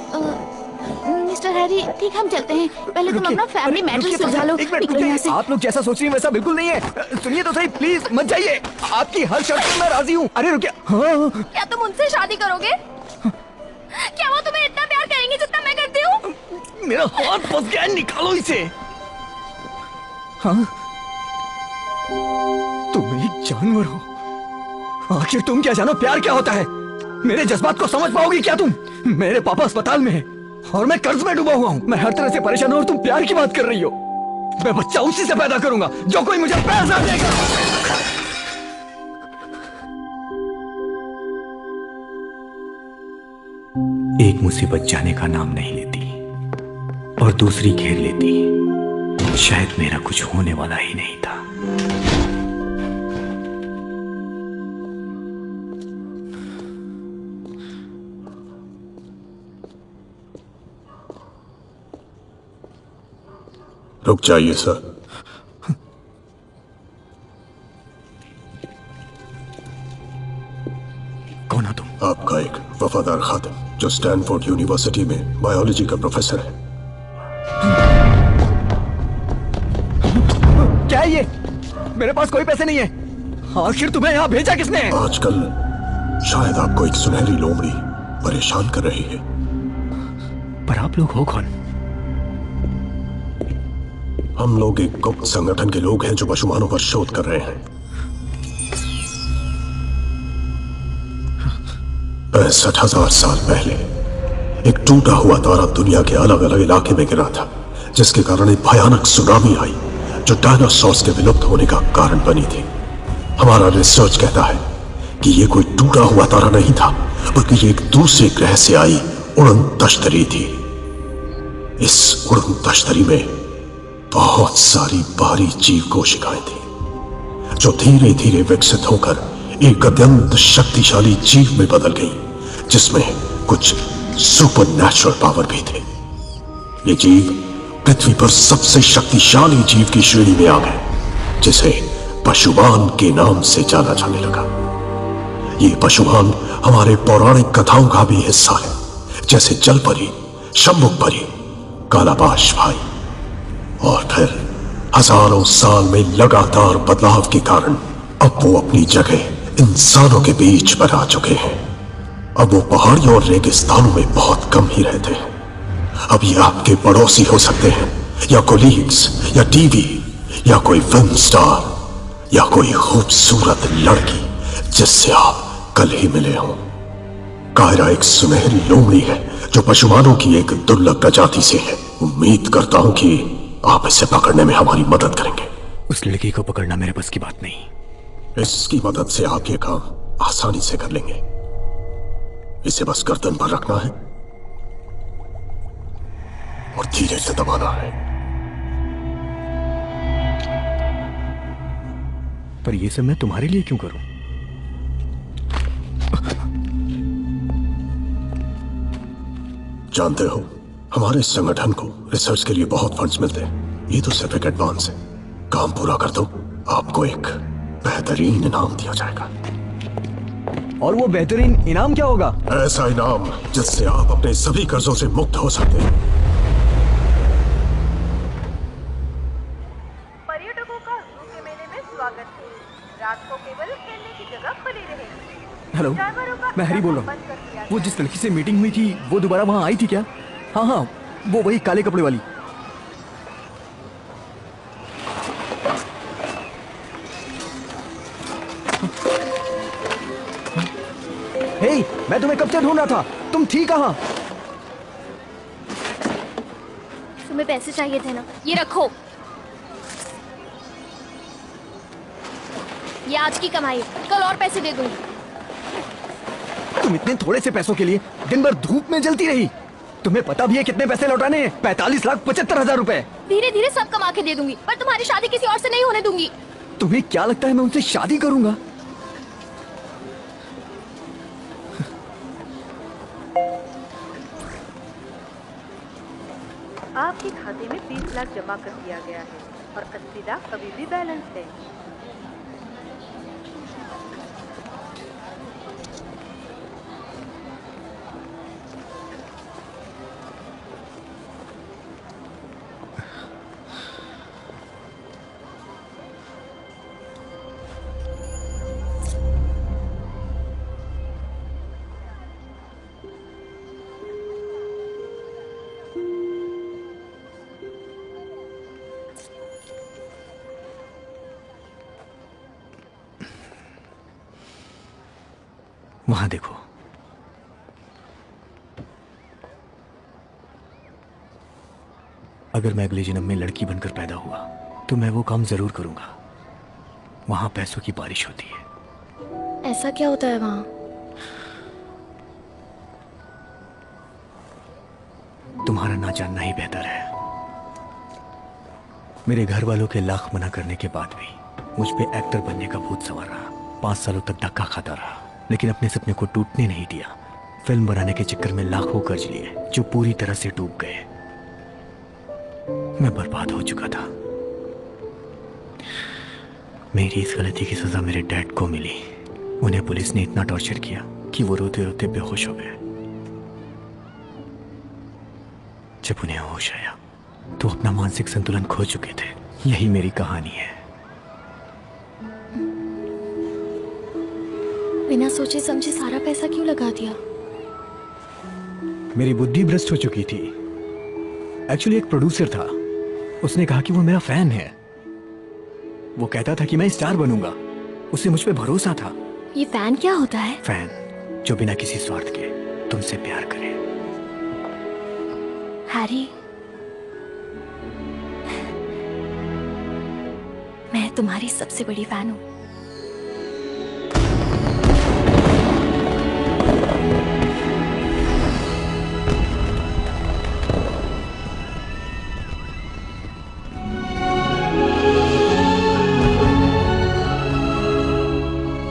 Speaker 15: मिस्टर हैरी, ठीक, हम चलते हैं। पहले तुम अपना फैमिली मैटर सुलझा लो। निकलो यहाँ से।
Speaker 3: आप लोग जैसा सोच रही हैं वैसा बिल्कुल नहीं है। सुनिए तो सही, प्लीज मत जाइए। आपकी हर शर्त पर मैं राजी हूँ। अरे रुकिए। हाँ।
Speaker 15: क्या तुम उनसे शादी करोगे? क्या वो तुम्हें इतना प्यार करेंगे जितना मैं करती हूँ?
Speaker 3: मेरा हाथ फंस गया, निकालो इसे। हाँ, तुम एक जानवर हो। आखिर तुम क्या जानो प्यार क्या होता है? मेरे जज्बात को समझ पाओगी क्या तुम? मेरे पापा अस्पताल में हैं और मैं कर्ज में डूबा हुआ हूँ। मैं हर तरह से परेशान हूँ और तुम प्यार की बात कर रही हो। मैं बच्चा उसी से पैदा करूंगा जो कोई मुझे पैसा देगा। एक मुसीबत जाने का नाम नहीं लेती और दूसरी घेर लेती। शायद मेरा कुछ होने वाला ही नहीं था।
Speaker 16: रुक जाइए सर।
Speaker 3: कौन हो तुम?
Speaker 16: आपका एक वफादार खादिम जो स्टैनफोर्ड यूनिवर्सिटी में बायोलॉजी का प्रोफेसर है।
Speaker 3: क्या है ये? मेरे पास कोई पैसे नहीं है। आखिर तुम्हें यहाँ भेजा किसने?
Speaker 16: आजकल शायद आपको एक सुनहरी लोमड़ी परेशान कर रही है।
Speaker 3: पर आप लोग हो कौन?
Speaker 16: हम लोग एक गुप्त संगठन के लोग हैं जो पशुमानों पर शोध कर रहे हैं। 65,000 साल पहले एक टूटा हुआ तारा दुनिया के अलग अलग इलाके में गिरा था, जिसके कारण एक भयानक सुनामी आई जो डायनासोर्स के विलुप्त होने का कारण बनी थी। हमारा रिसर्च कहता है कि यह कोई टूटा हुआ तारा नहीं था, बल्कि ये एक दूसरे ग्रह से आई उड़न तश्तरी थी। इस उड़न तश्तरी में बहुत सारी बाहरी जीव कोशिकाएं थी जो धीरे धीरे विकसित होकर एक अत्यंत शक्तिशाली जीव में बदल गई, जिसमें कुछ सुपरनैचुरल पावर भी थे। ये जीव पृथ्वी पर सबसे शक्तिशाली जीव की श्रेणी में आ गए, जिसे पशुमान के नाम से जाना जाने लगा। ये पशुमान हमारे पौराणिक कथाओं का भी हिस्सा है, जैसे जलपरी, शंभुक परी, कालाबाश भाई। और फिर हजारों साल में लगातार बदलाव के कारण अब वो अपनी जगह इंसानों के बीच पर आ चुके हैं। अब वो पहाड़ियों और रेगिस्तानों में बहुत कम ही रहते हैं। अब ये आपके पड़ोसी हो सकते हैं, या कोलीग्स, या टीवी, या कोई फिल्म स्टार, या कोई खूबसूरत लड़की जिससे आप कल ही मिले हों। कायरा एक सुनहरी लोमड़ी है जो पशुमानों की एक दुर्लभ प्रजाति से है। उम्मीद करता हूं कि आप इसे पकड़ने में हमारी मदद करेंगे।
Speaker 3: उस लड़की को पकड़ना मेरे बस की बात नहीं।
Speaker 16: इसकी मदद से आप ये काम आसानी से कर लेंगे। इसे बस गर्दन पर रखना है और धीरे से दबाना है।
Speaker 3: पर ये सब मैं तुम्हारे लिए क्यों करूं?
Speaker 16: जानते हो, हमारे संगठन को रिसर्च के लिए बहुत फंड्स मिलते हैं। ये तो सिर्फ एक एडवांस है। काम पूरा कर दो, आपको एक बेहतरीन इनाम दिया जाएगा।
Speaker 3: और वो बेहतरीन इनाम क्या होगा?
Speaker 16: ऐसा इनाम जिससे आप अपने सभी कर्जों से मुक्त हो सकते हैं।
Speaker 10: पर्यटकों का जू के मेले में स्वागत है। रात को केवल खेलने की जगह खुली रहेगी।
Speaker 3: हेलो, मैं हैरी बोल रहा हूँ। वो जिस लड़की से मीटिंग हुई थी वो दोबारा वहाँ आई थी क्या? हाँ हाँ, वो वही काले कपड़े वाली। हे, मैं तुम्हें कब से ढूंढ रहा था, तुम थी कहाँ?
Speaker 15: तुम्हें पैसे चाहिए थे ना, ये रखो। ये आज की कमाई, कल और पैसे दे दूंगी।
Speaker 3: तुम इतने थोड़े से पैसों के लिए दिन भर धूप में जलती रही। तुम्हें पता भी है कितने पैसे लौटाने हैं? 45,75,000 रुपए।
Speaker 15: धीरे धीरे सब कमा के दे दूंगी, पर तुम्हारी शादी किसी और से नहीं होने दूंगी।
Speaker 3: तुम्हें क्या लगता है मैं उनसे शादी करूंगा?
Speaker 10: आपके खाते में 20 लाख जमा कर दिया गया है और 80 लाख अभी भी बैलेंस है।
Speaker 3: वहां देखो। अगर मैं अगले जन्म में लड़की बनकर पैदा हुआ तो मैं वो काम जरूर करूंगा। वहां पैसों की बारिश होती है।
Speaker 15: ऐसा क्या होता है वहाँ?
Speaker 3: तुम्हारा ना जानना ही बेहतर है। मेरे घर वालों के लाख मना करने के बाद भी मुझ पे एक्टर बनने का भूत सवार रहा। 5 सालों तक धक्का खाता रहा, लेकिन अपने सपने को टूटने नहीं दिया। फिल्म बनाने के चक्कर में लाखों कर्ज लिए जो पूरी तरह से डूब गए। मैं बर्बाद हो चुका था। मेरी इस गलती की सजा मेरे डैड को मिली। उन्हें पुलिस ने इतना टॉर्चर किया कि वो रोते रोते बेहोश हो गए। जब उन्हें होश आया तो अपना मानसिक संतुलन खो चुके थे। यही मेरी कहानी है।
Speaker 15: बिना सोचे समझे सारा पैसा क्यों लगा दिया?
Speaker 3: मेरी बुद्धि भ्रष्ट हो चुकी थी। एक्चुअली एक प्रोड्यूसर था, उसने कहा कि वो मेरा फैन है। वो कहता था कि मैं स्टार बनूंगा। उसे मुझ पे भरोसा था।
Speaker 15: ये फैन क्या होता है?
Speaker 3: फैन जो बिना किसी स्वार्थ के तुमसे प्यार करे।
Speaker 15: हैरी, मैं तुम्हारी सबसे बड़ी फैन हूँ।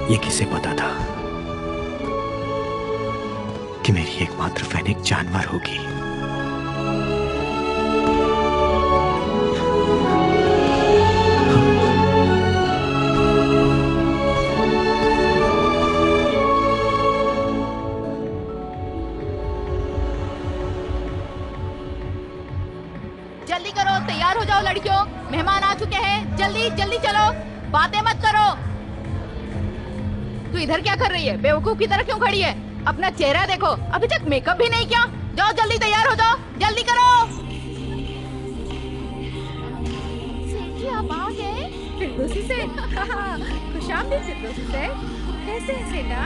Speaker 3: ये किसे पता था कि मेरी एकमात्र फैन एक जानवर होगी।
Speaker 10: जल्दी करो, तैयार हो जाओ लड़कियों, मेहमान आ चुके हैं। जल्दी जल्दी चलो, बातें मत करो। तू इधर क्या कर रही है? बेवकूफ की तरह क्यों खड़ी है? अपना चेहरा देखो, अभी तक मेकअप भी नहीं किया। जाओ जल्दी तैयार हो जाओ, जल्दी करो।
Speaker 4: जी आप आ गए फिरदौसी से। खुशामदीद फिरदौसी से। कैसे हैं सेठा?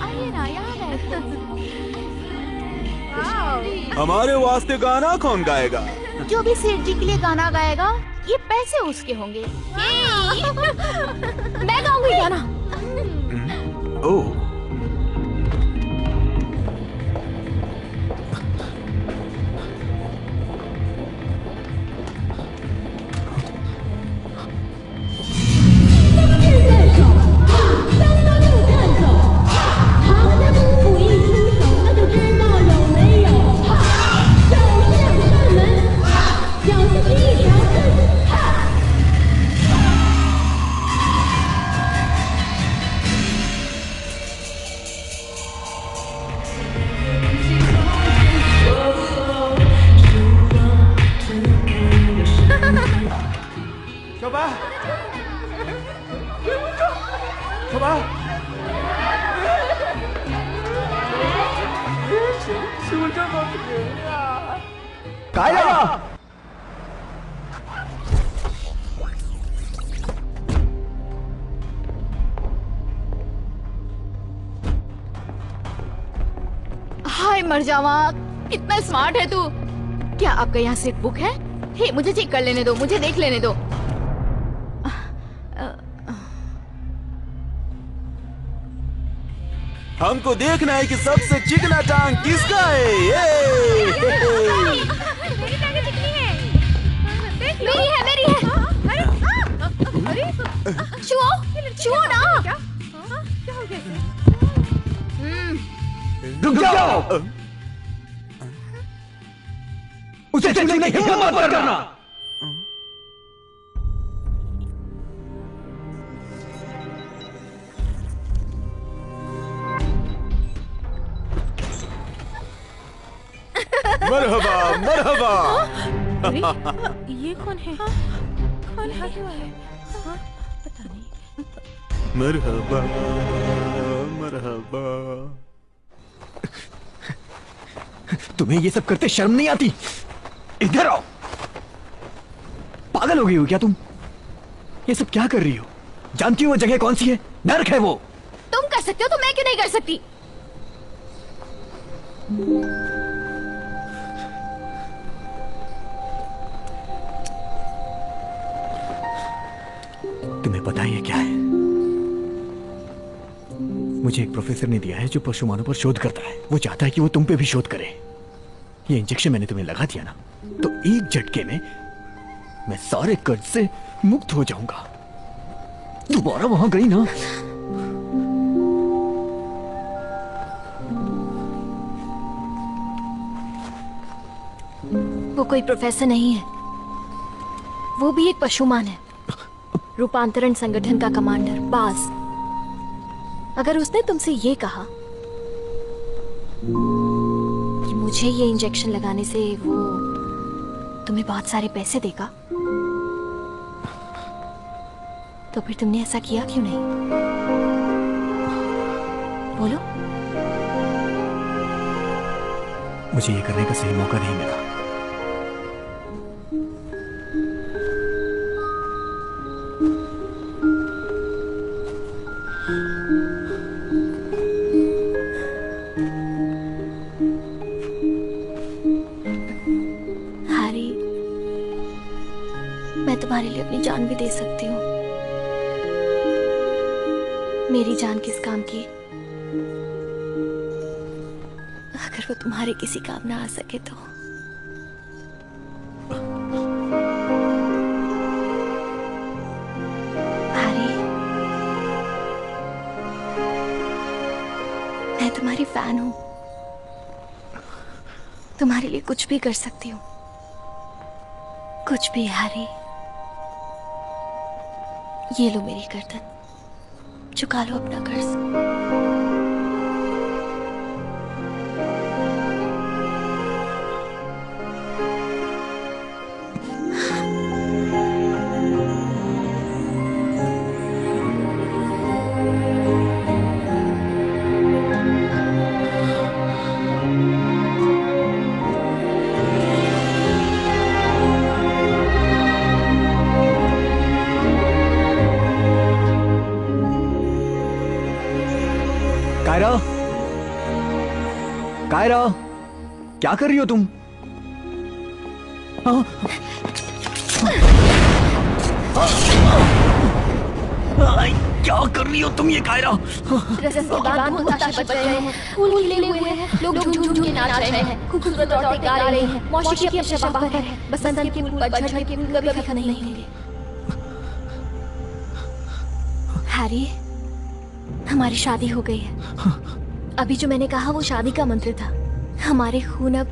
Speaker 15: आइए ना, यहाँ
Speaker 12: हमारे वास्ते गाना कौन गाएगा?
Speaker 15: जो भी सेठ जी के लिए गाना गाएगा ये पैसे उसके होंगे। मैं गाऊंगी गाना।
Speaker 3: ओह,
Speaker 12: शोभा, शोभा,
Speaker 3: काया!
Speaker 10: हाय मर जावा, कितना स्मार्ट है तू। क्या आपका यहाँ सीट बुक है? हे, मुझे चेक कर लेने दो, मुझे देख लेने दो।
Speaker 12: हमको देखना है कि सबसे चिकना टांग किसका है।
Speaker 15: मेरी है। छुओ ना।
Speaker 10: क्या हो गया?
Speaker 3: रुक जाओ। उसे छूने की हिम्मत मत करना।
Speaker 12: मरहबा मरहबा।
Speaker 10: ये कौन है? कौन है? पता नहीं।
Speaker 12: मरहबा मरहबा।
Speaker 3: तुम्हें ये सब करते शर्म नहीं आती? इधर आओ। पागल हो गई हो क्या तुम? ये सब क्या कर रही हो? जानती हो वो जगह कौन सी है? नर्क है वो।
Speaker 15: तुम कर सकते हो तो मैं क्यों नहीं कर सकती?
Speaker 3: तुम्हें पता है ये क्या है? मुझे एक प्रोफेसर ने दिया है जो पशुमानों पर शोध करता है। वो चाहता है कि वो तुम पे भी शोध करे। ये इंजेक्शन मैंने तुम्हें लगा दिया ना, तो एक झटके में मैं सारे कर्ज से मुक्त हो जाऊंगा। दोबारा वहां गई ना,
Speaker 15: वो कोई प्रोफेसर नहीं है, वो भी एक पशुमान है। रूपांतरण संगठन का कमांडर बाज। अगर उसने तुमसे ये कहा कि मुझे ये इंजेक्शन लगाने से वो तुम्हें बहुत सारे पैसे देगा, तो फिर तुमने ऐसा किया क्यों नहीं? बोलो।
Speaker 3: मुझे ये करने का सही मौका नहीं मिला।
Speaker 15: हैरी, मैं तुम्हारे लिए अपनी जान भी दे सकती हूँ। मेरी जान किस काम की अगर वो तुम्हारे किसी काम ना आ सके तो। हैरी, मैं तुम्हारी फैन हूँ, तुम्हारे लिए कुछ भी कर सकती हूँ, कुछ भी। हैरी, ये लो मेरी गर्दन, चुका लो अपना कर्ज।
Speaker 3: कायरा, कायरा, क्या कर रही हो तुम? क्या कर रही हो तुम ये कायरा?
Speaker 15: रस्म के बाद मुताशे बज रहे हैं, फूल खिले हुए हैं, लोग झूम झूम के नाच रहे हैं, खूबसूरत औरतें गा रही हैं, मौसीकी अपने शबाब पर है, बसंत के फूल, पतझड़ के फूल कभी खिलने नहीं देंगे। हैरी, हमारी शादी हो गई है। अभी जो मैंने कहा वो शादी का मंत्र था। हमारे खून अब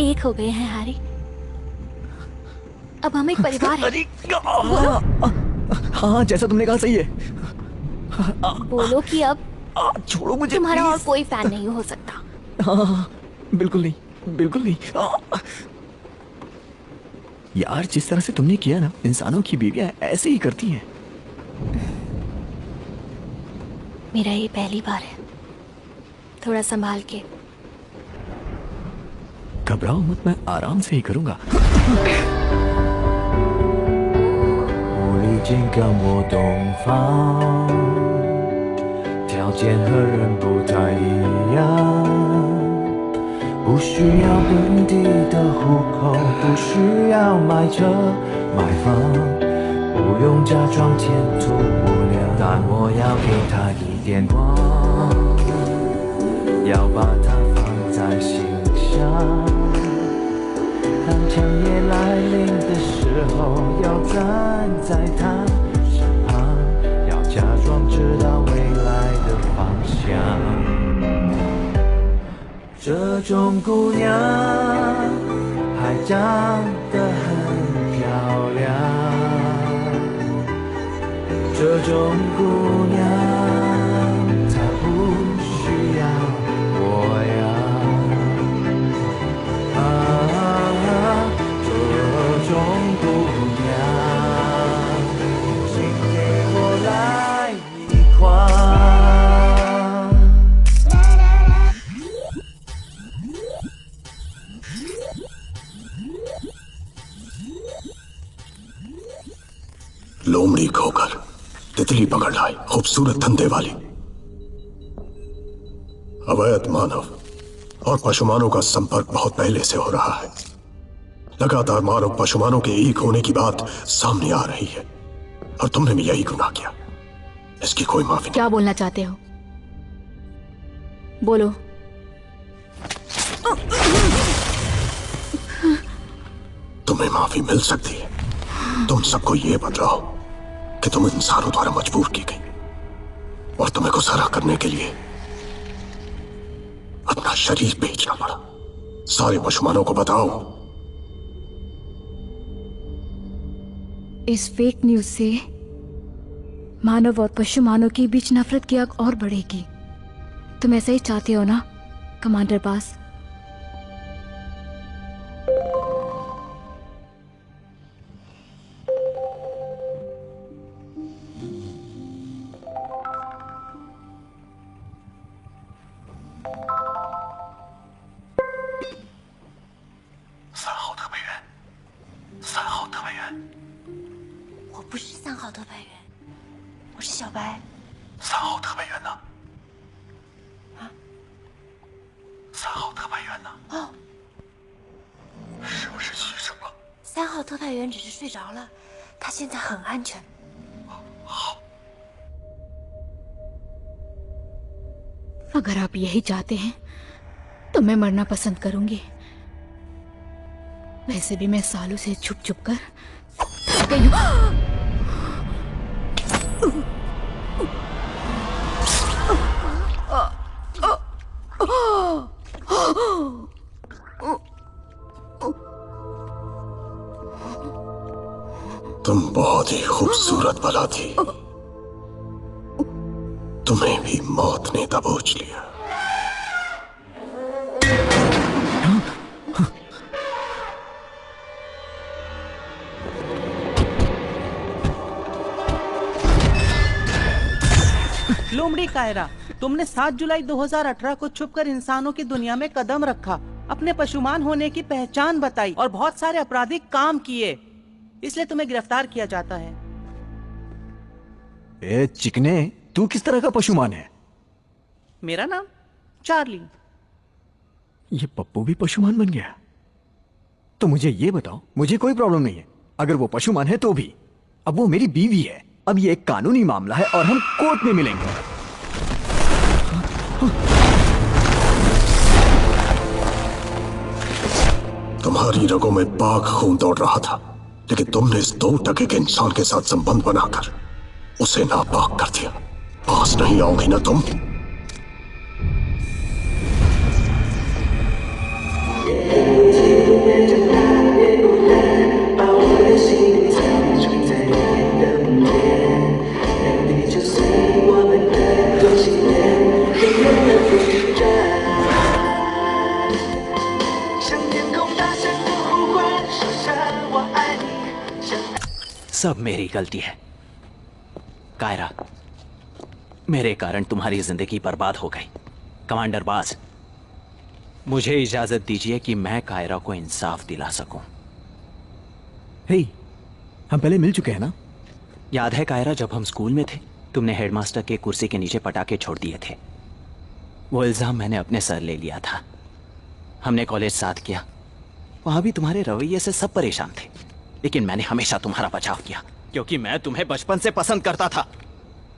Speaker 15: एक हो गए हैं हैरी। अब हम एक परिवार हैं।
Speaker 3: हाँ, जैसा तुमने कहा सही है।
Speaker 15: बोलो कि अब
Speaker 3: छोड़ो मुझे,
Speaker 15: तुम्हारा और कोई फैन नहीं हो सकता।
Speaker 3: हाँ, बिल्कुल नहीं, बिल्कुल नहीं। यार, जिस तरह से तुमने किया ना, इंसानों की बीवियां ऐसे ही करती हैं।
Speaker 15: मेरा ये पहली बार है, थोड़ा संभाल के।
Speaker 3: घबराओ मत, मैं आराम से ही करूंगा।
Speaker 14: 无力间跟我洞房，条件和人不太一样，不需要本地的户口，不需要买车买房，不用假装天土无聊，但我要给他一点光。要把它放在心上。当强夜来临的时候，要站在他身旁，要假装知道未来的方向。这种姑娘还长得很漂亮，这种姑娘她不需要我呀。这种姑娘，请给我来一筐。
Speaker 16: लोमड़ी खोकर तितली पकड़ लाए खूबसूरत धंधे वाली। अवैध मानव और पशुमानों का संपर्क बहुत पहले से हो रहा है। लगातार मानव पशुमानों के एक होने की बात सामने आ रही है और तुमने भी यही गुनाह किया। इसकी कोई माफी
Speaker 15: क्या बोलना चाहते हो? बोलो।
Speaker 16: तुम्हें माफी मिल सकती है। तुम सबको ये बताओ कि तुम इंसानों द्वारा मजबूर की गई और तुम्हें गुजारा करने के लिए अपना शरीर बेचना पड़ा। सारे पशुमानों को बताओ।
Speaker 4: इस फेक न्यूज से मानव और पशुमानव के बीच नफरत की आग और बढ़ेगी। तुम ऐसा ही चाहते हो ना कमांडर बास? अगर आप यही चाहते हैं तो मैं मरना पसंद करूंगी। वैसे भी मैं सालों से छुप छुप कर गई हूं।
Speaker 16: तुम बहुत ही खूबसूरत बला थी। तुम्हें भी मौत ने दबोच लिया।
Speaker 8: लोमड़ी कायरा, तुमने 7 जुलाई 2018 को छुपकर इंसानों की दुनिया में कदम रखा, अपने पशुमान होने की पहचान बताई और बहुत सारे आपराधिक काम किए, इसलिए तुम्हें गिरफ्तार किया जाता है।
Speaker 3: ए चिकने, तू किस तरह का पशुमान है?
Speaker 8: मेरा नाम चार्ली।
Speaker 3: ये पप्पू भी पशुमान बन गया? तो मुझे ये बताओ, मुझे कोई प्रॉब्लम नहीं है अगर वो पशुमान है तो भी। अब वो मेरी बीवी है। अब ये एक कानूनी मामला है और हम कोर्ट में मिलेंगे।
Speaker 16: तुम्हारी रगों में पाक खून दौड़ रहा था, लेकिन तुमने इस 2 टके के इंसान के साथ संबंध बनाकर उसे नापाक कर दिया। पास नहीं आओगी ना तुम?
Speaker 13: सब मेरी गलती है कायरा। मेरे कारण तुम्हारी जिंदगी बर्बाद हो गई। कमांडर बास, मुझे इजाजत दीजिए कि मैं कायरा को इंसाफ दिला सकूं।
Speaker 3: हे, हम पहले मिल चुके हैं ना?
Speaker 13: याद है कायरा, जब हम स्कूल में थे तुमने हेडमास्टर के कुर्सी के नीचे पटाखे छोड़ दिए थे। वो इल्जाम मैंने अपने सर ले लिया था। हमने कॉलेज साथ किया। वहां भी तुम्हारे रवैये से सब परेशान थे, लेकिन मैंने हमेशा तुम्हारा बचाव किया क्योंकि मैं तुम्हें बचपन से पसंद करता था।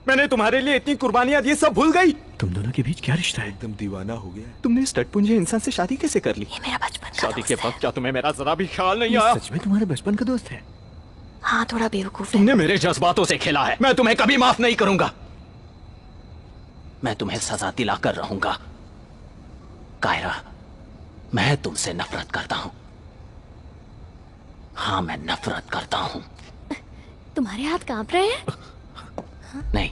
Speaker 3: मैंने तुम्हारे लिए इतनी कुर्बानियां दी, सब भूल गई। तुम दोनों के बीच क्या रिश्ता है? एकदम दीवाना हो गया। तुमने इस टटपुंजे इंसान से शादी कैसे कर ली?
Speaker 15: ये मेरा बचपन का
Speaker 3: शादी
Speaker 15: दोस्त
Speaker 3: के वक्त क्या तुम्हें मेरा जरा भी ख्याल नहीं आया? सच में तुम्हारे बचपन का दोस्त है?
Speaker 15: हाँ, थोड़ा बेवकूफ है।
Speaker 13: तुमने मेरे जज्बातों से खेला है, मैं तुम्हें कभी माफ नहीं करूंगा। मैं तुम्हें सजा दिलाकर रहूंगा। कायरा, मैं तुमसे नफरत करता हूं। हाँ, मैं नफरत करता हूं।
Speaker 15: तुम्हारे हाथ कांप रहे हैं?
Speaker 13: नहीं,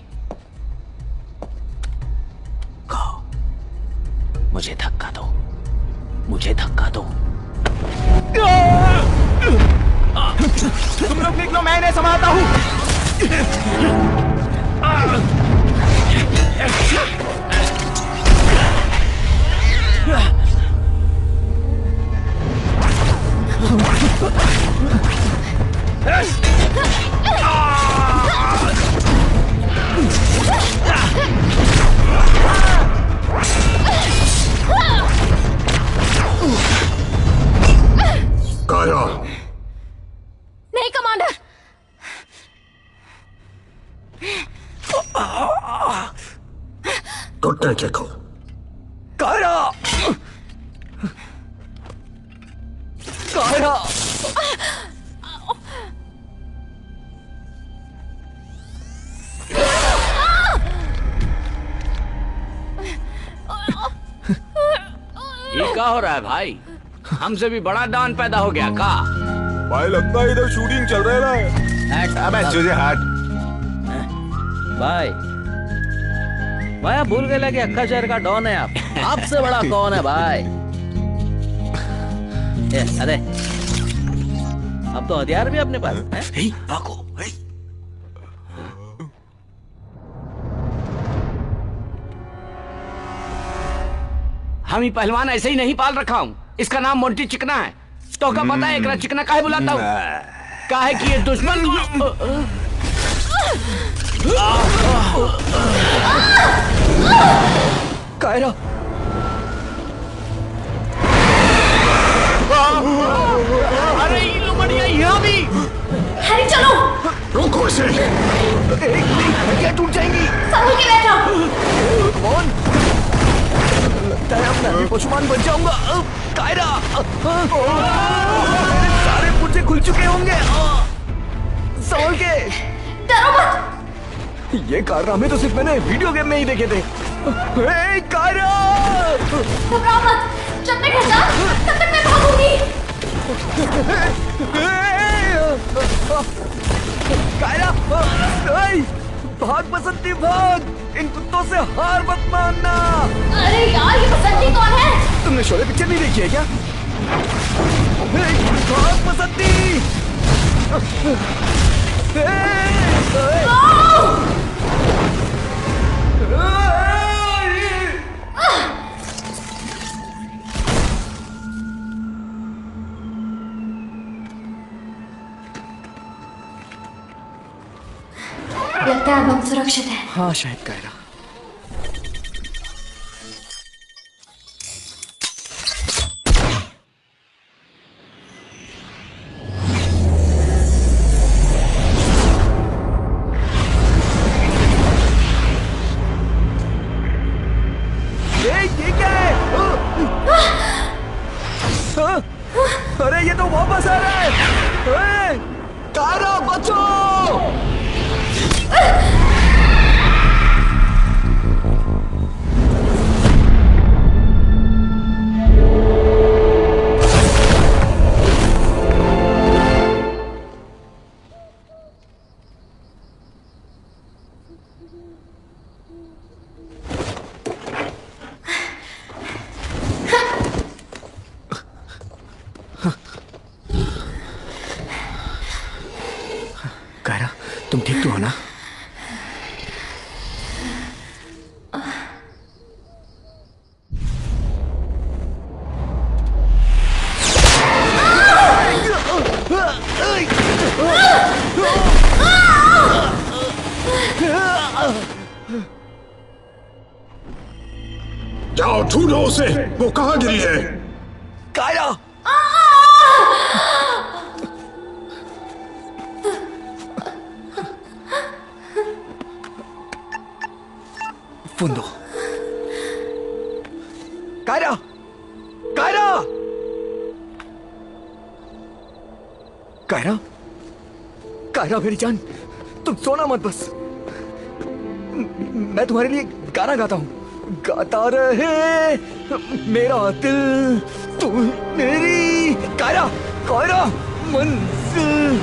Speaker 13: मुझे धक्का दो, मुझे धक्का दो।
Speaker 3: तुम लोग निकलो, मैं इन्हें संभालता हूँ।
Speaker 16: कायरा,
Speaker 15: नहीं कमांडर।
Speaker 16: टूटने के को।
Speaker 3: कायरा, कायरा,
Speaker 9: ये क्या हो रहा है भाई? हमसे भी बड़ा डॉन पैदा हो गया का?
Speaker 12: भाई लगता है इधर शूटिंग चल रहा है। अबे तुझे हाथ
Speaker 13: भाई, भाई आप भूल गए कि अक्का शहर का डॉन है आप। आपसे बड़ा कौन है भाई? अरे अब तो हथियार भी अपने पास है।
Speaker 3: भागो।
Speaker 9: हम ही पहलवान ऐसे ही नहीं पाल रखा हूँ। इसका नाम मोंटी चिकना है। तो क्या पता है एकरा चिकना काहे बुलाता हूँ? काहे कि ये दुश्मन को
Speaker 3: कायरा,
Speaker 9: अरे ये लो बढ़िया यहाँ भी।
Speaker 15: हैरी चलो।
Speaker 16: रोको इसे।
Speaker 3: क्या टूट जाएंगी?
Speaker 15: संभल के बैठो।
Speaker 3: कौन? लगता है अब मैं पशुमान बन जाऊंगा। कायरा, सारे पुर्जे खुल चुके होंगे। संभल के।
Speaker 15: डरो मत।
Speaker 3: ये कारनामे तो सिर्फ मैंने वीडियो गेम में ही देखे थे। कायरा,
Speaker 15: घबराओ मत। जब तक है तब तक मैं भागूंगी।
Speaker 3: कायरा, भाग बसंती भाग। इन कुत्तों से हार मत मानना।
Speaker 15: अरे यार, ये बसंती कौन है?
Speaker 3: तुमने शोले पिक्चर नहीं देखी है क्या? भाग बसंती।
Speaker 15: लगता है अब हम सुरक्षित हैं।
Speaker 3: हाँ शायद कायरा। ये क्या है? अरे ये तो वापस आ रहा है। कायरा बचो। कायरा, तुम ठीक तो हो ना?
Speaker 16: जाओ ढूंढो उसे, वो कहाँ गिरी है?
Speaker 3: कायरा, फोन दो। कायरा, कायरा, कायरा, कायरा मेरी जान, तुम सोना मत बस। मैं तुम्हारे लिए गाना गाता हूँ। गाता रहे मेरा दिल, तू मेरी कायरा, कायरा मंजिल।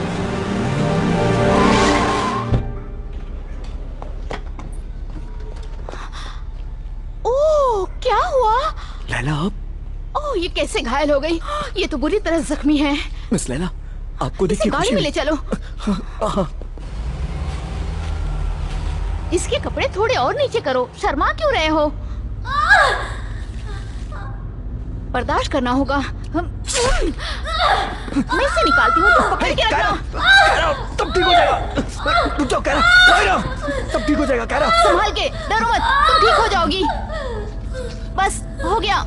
Speaker 15: ओह, क्या हुआ?
Speaker 3: लैला, आप?
Speaker 15: ओह, ये कैसे घायल हो गई? ये तो बुरी तरह जख्मी है।
Speaker 3: मिस लैला, आपको देख के
Speaker 15: गाड़ी में ले चलो। इसके कपड़े थोड़े और नीचे करो, शर्मा क्यों रहे हो? बर्दाश्त करना होगा। मैं इसे निकालती हूँ, तुम पकड़ के रखना।
Speaker 3: तब ठीक हो जाएगा। रुक जाओ कायरा, कायरा, तब ठीक हो जाएगा कायरा।
Speaker 15: संभाल के, डरो मत, तुम ठीक हो जाओगी। बस हो गया।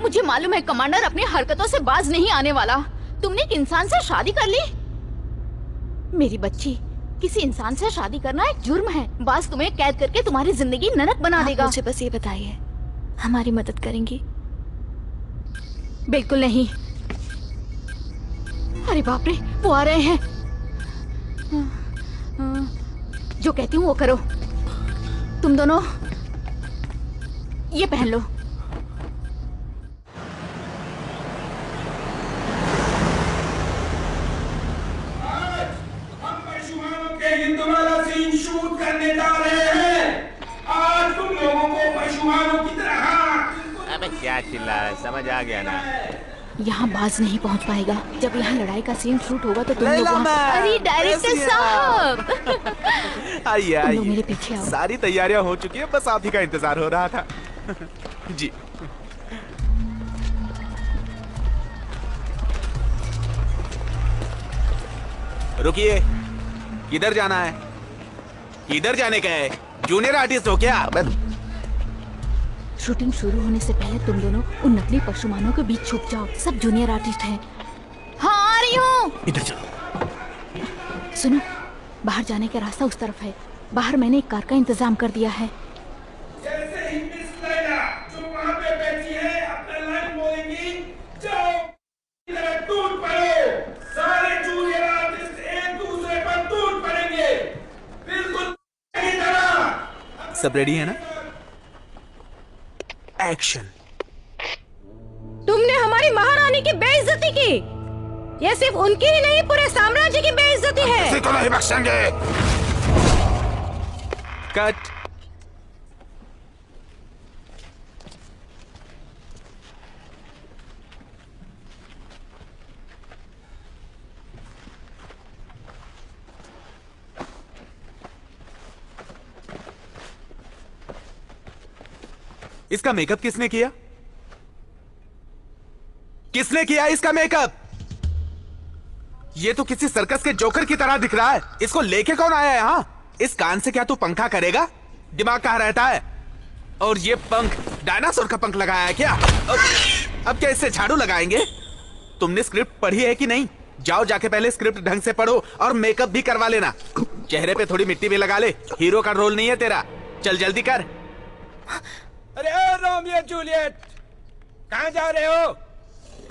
Speaker 15: मुझे मालूम है कमांडर अपनी हरकतों से बाज नहीं आने वाला। तुमने एक इंसान से शादी कर ली? मेरी बच्ची, किसी इंसान से शादी करना एक जुर्म है। बाज तुम्हें कैद करके तुम्हारी जिंदगी नरक बना देगा। मुझे बस ये बताइए, हमारी मदद करेंगी? बिल्कुल नहीं। अरे बाप रे, वो आ रहे हैं। जो कहती हूँ वो करो। तुम दोनों ये पहन लो।
Speaker 17: हिंदुमाला सीन शूट करने जा रहे हैं। आज तुम लोगों को पशुमानों की तरह।
Speaker 6: अबे क्या चिल्ला है, समझ आ गया ना?
Speaker 15: यहाँ बाज नहीं पहुँच पाएगा। जब यहाँ लड़ाई का सीन शूट होगा तो तुम लोग
Speaker 18: लैला मैम,
Speaker 15: अरे डायरेक्टर
Speaker 18: कैसी हैं
Speaker 15: साहब,
Speaker 18: आइए
Speaker 15: तुम लोग
Speaker 18: आइए,
Speaker 15: मेरे पीछे आओ।
Speaker 18: सारी तैयारियां हो चुकी है, बस आप ही का इंतजार हो रहा था। जी रुकिए, किधर जाना है? किधर जाने का है? जूनियर आर्टिस्ट हो क्या?
Speaker 15: शूटिंग शुरू होने से पहले तुम दोनों उन नकली पशुमानों के बीच छुप जाओ। सब जूनियर आर्टिस्ट हैं। हाँ, आ रही हूँ।
Speaker 3: इधर चलो।
Speaker 15: सुनो, बाहर जाने का रास्ता उस तरफ है। बाहर मैंने एक कार का इंतजाम कर दिया है।
Speaker 17: जैसे ही मिस लैला जो वहाँ पे बैठी है अपना लाइन बोलेंगी, जाओ इधर टूट पड़ो। सारे जूनियर आर्टिस्ट एक दूसरे पर टूट पड़ेंगे, बिल्कुल की तरह।
Speaker 18: सब रेडी है ना? एक्शन।
Speaker 11: तुमने हमारी महारानी की बेइज्जती की। ये सिर्फ उनकी ही नहीं, पूरे साम्राज्य की बेइज्जती है।
Speaker 7: किसी को नहीं बख्शेंगे।
Speaker 18: कट। इसका मेकअप किसने किया? किसने किया इसका मेकअप? ये तो किसी सर्कस के जोकर की तरह दिख रहा है। इसको लेके कौन आया यहां? इस कान से क्या तू पंखा करेगा? दिमाग कहां रहता है? और ये पंख डायनासोर का पंख लगाया है क्या? अब क्या इससे झाड़ू लगाएंगे? तुमने स्क्रिप्ट पढ़ी है कि नहीं? जाओ जाके पहले स्क्रिप्ट ढंग से पढ़ो और मेकअप भी करवा लेना। चेहरे पे थोड़ी मिट्टी भी लगा ले। हीरो का रोल नहीं है तेरा। चल जल्दी कर।
Speaker 17: अरे रोमियो जूलियट, कहाँ जा रहे हो?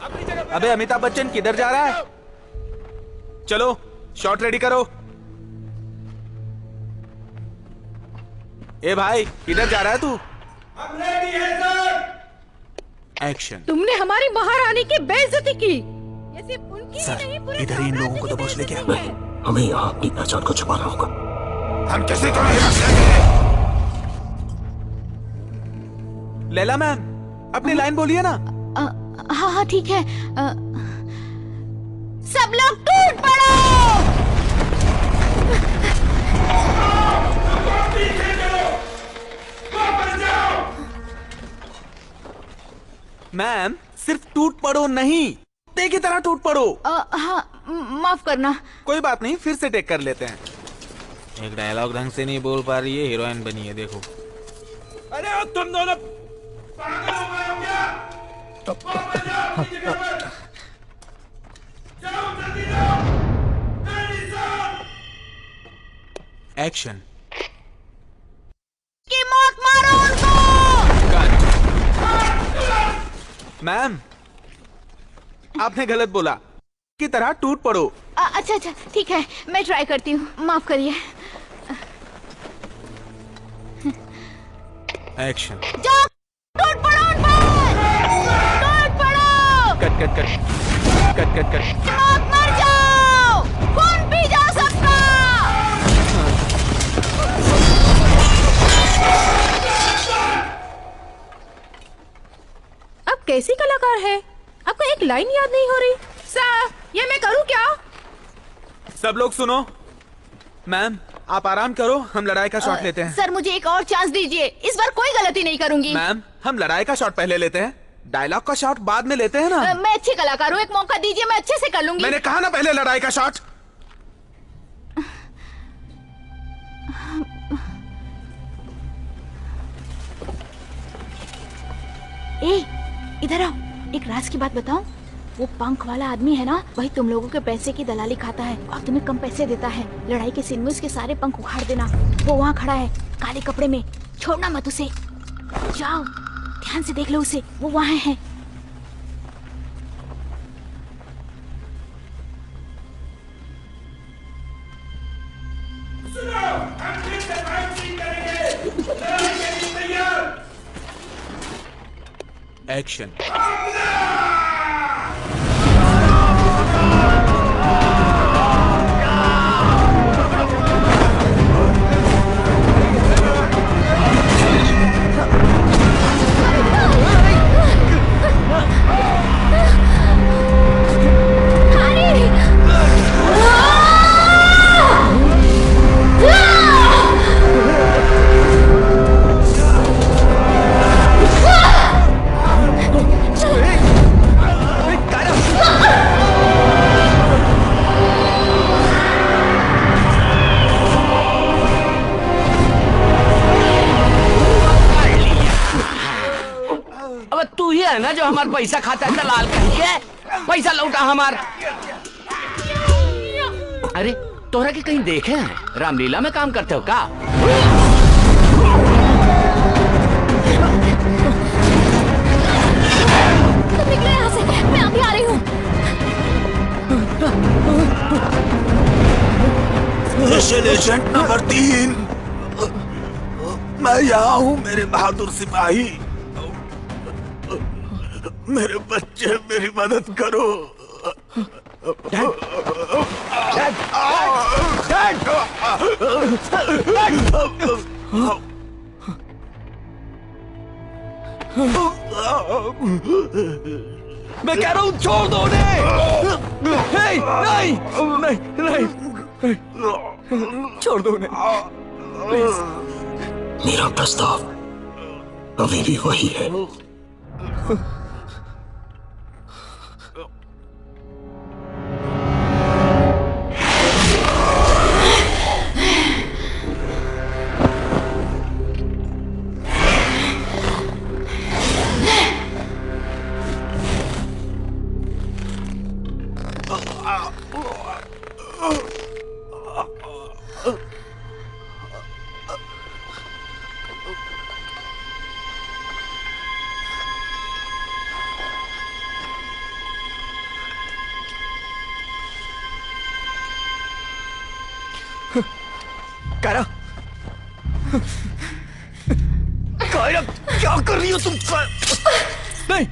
Speaker 17: अपनी जगह पर।
Speaker 18: अबे अमिताभ बच्चन किधर जा रहा है? चलो शॉट रेडी करो। ए भाई, किधर जा रहा है तू?
Speaker 17: हम रेडी है सर।
Speaker 18: एक्शन।
Speaker 11: तुमने हमारी महारानी की बेइज्जती की। ये सिर्फ उनकी ही नहीं, पूरे
Speaker 16: इधर ही इन लोगों को दबोच लेके आना है। हमें यहाँ अपनी पहचान को छुपाना होगा।
Speaker 7: हम किसी को नहीं बख्शेंगे।
Speaker 18: लैला मैम, अपनी लाइन बोलिए ना।
Speaker 15: हाँ हाँ ठीक है। सब लोग टूट पड़ो।
Speaker 18: मैम सिर्फ टूट पड़ो नहीं, कुत्ते की तरह टूट पड़ो।
Speaker 15: हाँ माफ करना।
Speaker 18: कोई बात नहीं, फिर से टेक कर लेते हैं। एक डायलॉग ढंग से नहीं बोल पा रही है, हीरोइन बनी है, देखो।
Speaker 17: अरे तुम दोनों पागल हो गए हो क्या? वापस जाओ अपनी जगह पर। जाओ जल्दी जाओ।
Speaker 18: एक्शन।
Speaker 15: की मौत मारो उनको।
Speaker 18: मैम आपने गलत बोला, की तरह टूट पड़ो।
Speaker 15: अच्छा अच्छा ठीक है, मैं ट्राई करती हूँ, माफ करिए।
Speaker 18: एक्शन।
Speaker 15: जाओ टूट पड़ो उन पर। टूट पड़ो।
Speaker 18: Cut cut cut cut cut cut.
Speaker 15: मौत मर जाओ, खून पी जाओ सबका।
Speaker 4: अब कैसी कलाकार है? आपको एक लाइन याद नहीं हो रही? सर ये मैं करूं क्या?
Speaker 18: सब लोग सुनो, मैम आप आराम करो, हम लड़ाई का शॉट लेते हैं।
Speaker 15: सर मुझे एक और चांस दीजिए, इस बार कोई गलती नहीं करूंगी।
Speaker 18: मैम हम लड़ाई का शॉट पहले लेते हैं, डायलॉग का शॉट बाद में लेते हैं ना।
Speaker 15: मैं अच्छी कलाकार हूँ, एक मौका दीजिए, मैं अच्छे से कर लूंगी।
Speaker 18: मैंने कहा ना पहले लड़ाई का शॉट।
Speaker 15: ए, इधर आओ, एक राज की बात बताऊं? वो पंख वाला आदमी है ना, वही तुम लोगों के पैसे की दलाली खाता है और तुम्हें कम पैसे देता है। लड़ाई के सीन में उसके सारे पंख उखाड़ देना। वो वहाँ खड़ा है काले कपड़े में, छोड़ना मत उसे। जाओ ध्यान से देख लो उसे, वो वहाँ है।
Speaker 17: सुनो, हम फिर से फाइट सीन करेंगे। लड़ाई के लिए तैयार।
Speaker 18: एक्शन।
Speaker 9: तू ही है ना जो हमारा पैसा खाता है दलाल कहीं के? पैसा लौटा हमार। अरे तोहरा के कहीं देखे हैं? रामलीला में काम करते हो का?
Speaker 15: तुम निकलो यहाँ से, मैं अभी आ रही हूँ।
Speaker 7: स्पेशल एजेंट नंबर 3, मैं यहाँ हूँ मेरे बहादुर सिपाही। मेरे बच्चे, मेरी मदद करो।
Speaker 3: मैं कह रहा हूँ छोड़ दो उन्हें। नहीं नहीं नहीं नहीं, छोड़ दो उन्हें प्लीज।
Speaker 16: मेरा प्रस्ताव अभी भी वही है।
Speaker 3: कायरा, कायरा क्या कर रही हो तुम? नहीं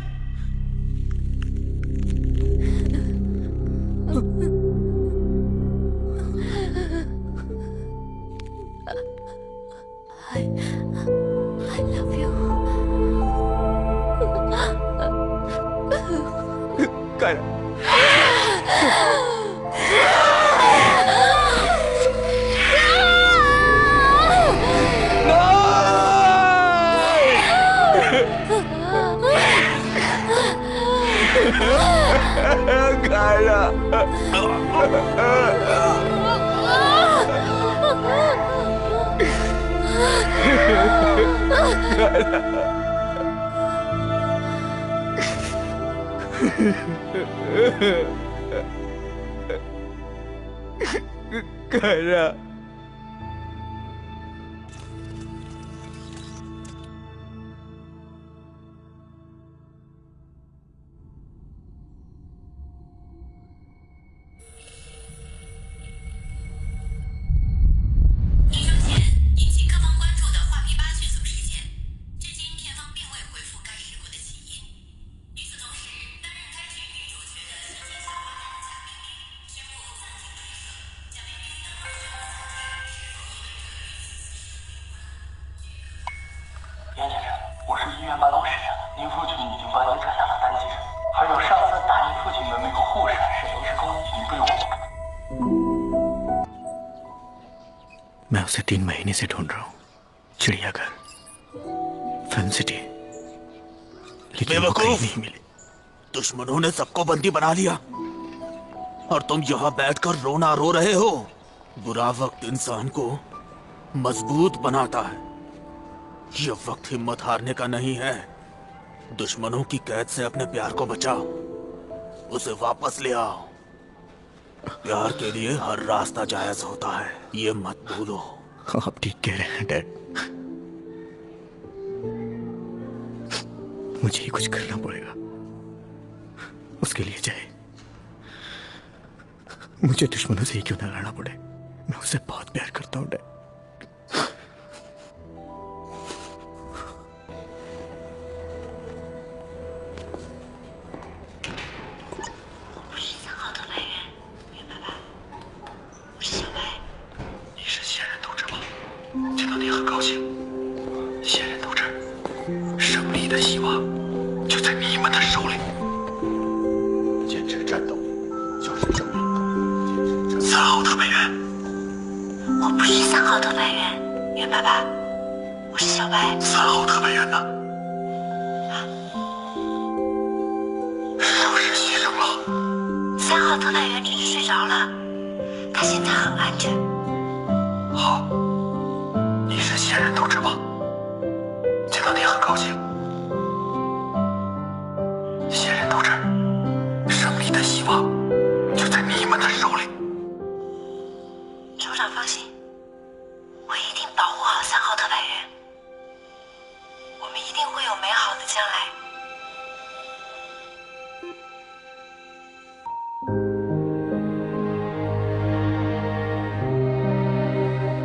Speaker 15: I love you.
Speaker 3: Kiara
Speaker 18: Kiara. कायरा।
Speaker 7: 袁先生，我是医院办公室的，您父亲已经把你转到了单间，还有上次打你父亲的那个护士是临时工，你被我。
Speaker 2: मैं उसे 3 महीने से ढूंढ रहा हूँ, चिड़ियाघर, फिल्म सिटी, लेकिन वो कहीं नहीं मिली।
Speaker 18: दुश्मनों ने सबको बंदी बना लिया और तुम यहाँ बैठकर रोना रो रहे हो। बुरा वक्त इंसान को मजबूत बनाता है। ये वक्त हिम्मत हारने का नहीं है। दुश्मनों की कैद से अपने प्यार को बचाओ, उसे वापस ले आओ। प्यार के लिए हर रास्ता जायज होता है, ये मत भूलो।
Speaker 2: आप ठीक कह रहे हैं डैड। मुझे ही कुछ करना पड़ेगा, उसके लिए चाहे मुझे दुश्मनों से ही क्यों ना लड़ना पड़े। मैं उसे बहुत प्यार करता हूँ डैड।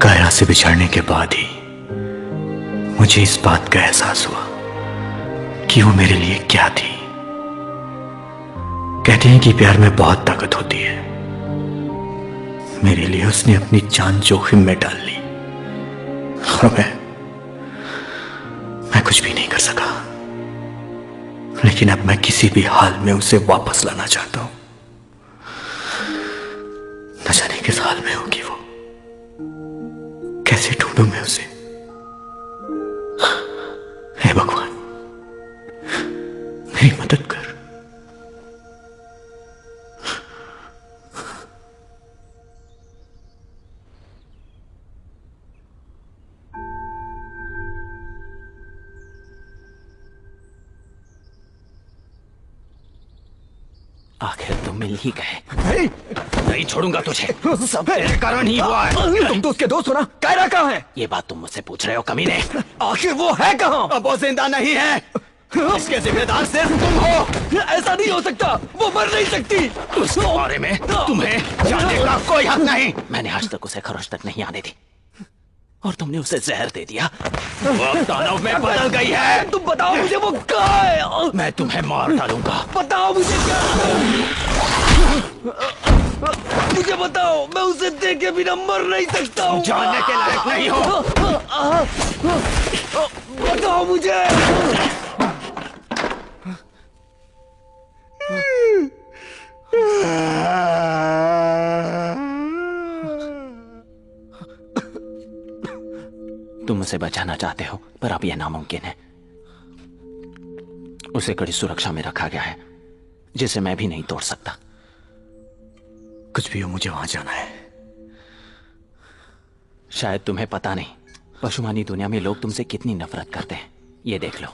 Speaker 2: कायरा से बिछड़ने के बाद ही मुझे इस बात का एहसास हुआ कि वो मेरे लिए क्या थी। कहते हैं कि प्यार में बहुत ताकत होती है। मेरे लिए उसने अपनी जान जोखिम में डाल ली और मैं कुछ भी नहीं कर सका। लेकिन अब मैं किसी भी हाल में उसे वापस लाना चाहता हूं। न जाने किस हाल में होगी वो, कैसे ढूंढूं मैं उसे। हे भगवान, मेरी मदद कर।
Speaker 13: आखिर तुम मिल ही गए। नहीं छोड़ूंगा तुझे, सब तेरे कारण ही हुआ है।
Speaker 3: तुम तो उसके दोस्त हो ना। कायरा कहाँ है?
Speaker 13: ये बात तुम मुझसे पूछ रहे हो कमीने?
Speaker 3: आखिर वो है कहाँ?
Speaker 13: अब वो जिंदा नहीं है। इसके जिम्मेदार सिर्फ तुम हो।
Speaker 3: ऐसा नहीं हो सकता, वो मर नहीं सकती।
Speaker 13: उस बारे में तुम्हें जानने का कोई हक नहीं। मैंने आज तक उसे खरोश तक नहीं आने दी और तुमने उसे जहर दे दिया। वो दानव में बदल गई है।
Speaker 3: तुम बताओ मुझे वो कहाँ है?
Speaker 13: मैं तुम्हें मार डालूंगा।
Speaker 3: बताओ मुझे क्या। मुझे बताओ, मैं उसे देखे बिना मर नहीं सकता हूँ।
Speaker 13: जानने के लायक नहीं हो।
Speaker 3: बताओ मुझे।
Speaker 13: तुम उसे बचाना चाहते हो, पर अब यह नामुमकिन है। उसे कड़ी सुरक्षा में रखा गया है। जिसे मैं भी नहीं तोड़ सकता।
Speaker 2: कुछ भी हो, मुझे वहां जाना है।
Speaker 13: शायद तुम्हें पता नहीं, पशुमानी दुनिया में लोग तुमसे कितनी नफरत करते हैं। ये देख लो।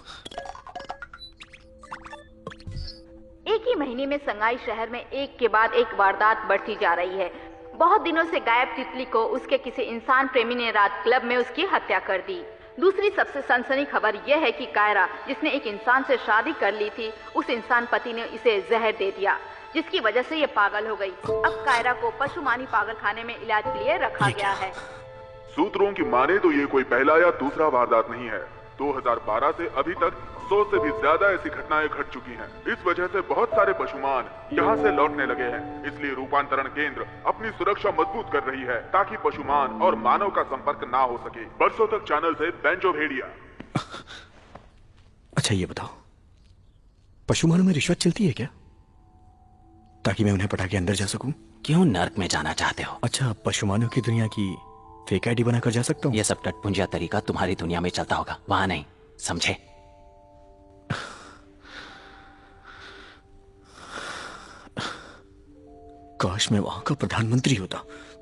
Speaker 10: एक ही महीने में संगाई शहर में एक के बाद एक वारदात बढ़ती जा रही है। बहुत दिनों से गायब तितली को उसके किसी इंसान प्रेमी ने रात क्लब में उसकी हत्या कर दी। दूसरी सबसे सनसनी खबर यह है कि कायरा, जिसने एक इंसान से शादी कर ली थी, उस इंसान पति ने इसे जहर दे दिया, जिसकी वजह से ये पागल हो गई। अब कायरा को पशुमानी पागलखाने में इलाज के लिए रखा गया है।
Speaker 12: सूत्रों की माने तो ये कोई पहला या दूसरा वारदात नहीं है। 2012 से अभी तक 100 से भी ज्यादा ऐसी घटनाएं घट चुकी हैं। इस वजह से बहुत सारे पशुमान यहाँ से लौटने लगे हैं। इसलिए रूपांतरण केंद्र अपनी सुरक्षा मजबूत कर रही है ताकि पशुमान और मानव का संपर्क ना हो सके। बरसों तक चैनल से बेंचो भेड़िया।
Speaker 2: अच्छा ये बताओ, पशुमानों में रिश्वत चलती है क्या, ताकि मैं उन्हें पटा के अंदर जा सकूं?
Speaker 13: क्यों नर्क में जाना चाहते हो?
Speaker 2: अच्छा, पशुमानों की दुनिया की फेक आईडी बनाकर जा सकता हूँ?
Speaker 13: यह सब टटपुंजिया तरीका तुम्हारी दुनिया में चलता होगा, वहां नहीं, समझे?
Speaker 2: काश मैं वहां का प्रधानमंत्री होता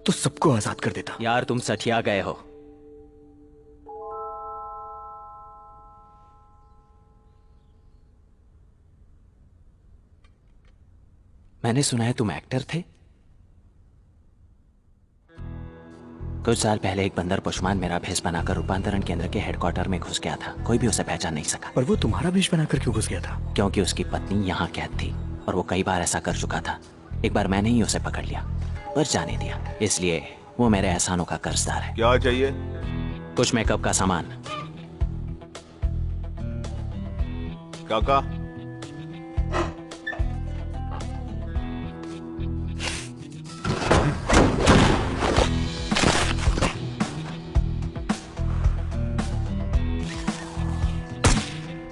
Speaker 2: तो सबको आजाद कर देता।
Speaker 13: यार तुम सठिया गए हो। मैंने सुना है तुम एक्टर थे। कुछ साल पहले एक बंदर पशुमान मेरा भेष बनाकर रूपांतरण केंद्र के हेडक्वार्टर में घुस गया था। कोई भी उसे पहचान नहीं सका।
Speaker 2: पर वो तुम्हारा भेष बनाकर क्यों घुस गया था?
Speaker 13: क्योंकि उसकी पत्नी यहाँ कैद थी और वो कई बार ऐसा कर चुका था। एक बार मैंने ही उसे पकड़ लिया पर जाने दिया, इसलिए वो मेरे एहसानों का कर्जदार है।
Speaker 12: क्या चाहिए?
Speaker 13: कुछ मेकअप का सामान।
Speaker 12: काका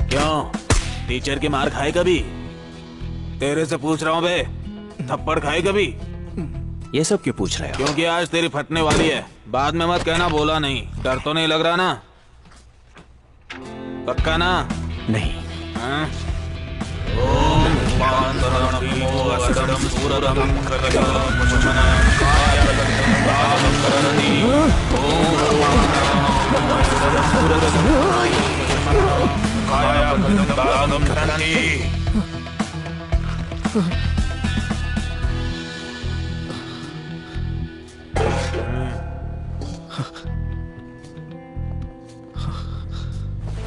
Speaker 18: क्यों टीचर की मार खाए कभी? तेरे से पूछ रहा हूँ बे, थप्पड़ खाए कभी?
Speaker 13: ये सब क्यों पूछ रहे हो?
Speaker 18: क्योंकि आज तेरी फटने वाली है। बाद में मत कहना बोला नहीं। डर तो नहीं लग रहा ना? पक्का ना?
Speaker 2: नहीं।
Speaker 18: हाँ?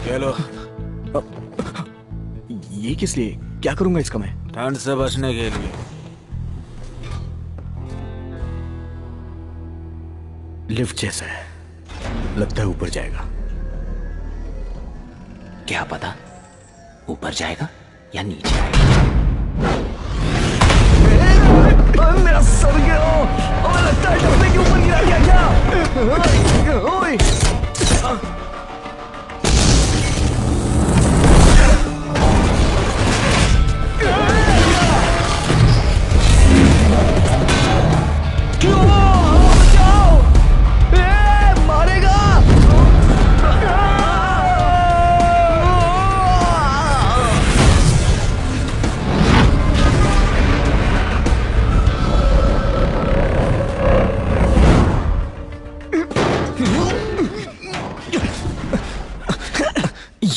Speaker 18: चलो।
Speaker 2: ये किस लिए? क्या करूंगा इसका मैं?
Speaker 18: ठंड से बचने के लिए।
Speaker 2: लिफ्ट जैसा है, लगता है ऊपर जाएगा।
Speaker 13: क्या पता ऊपर जाएगा या नीचे आएगा।
Speaker 2: मेरा सर गया और लगता है डब्बे के ऊपर गिरा गया क्या? ओए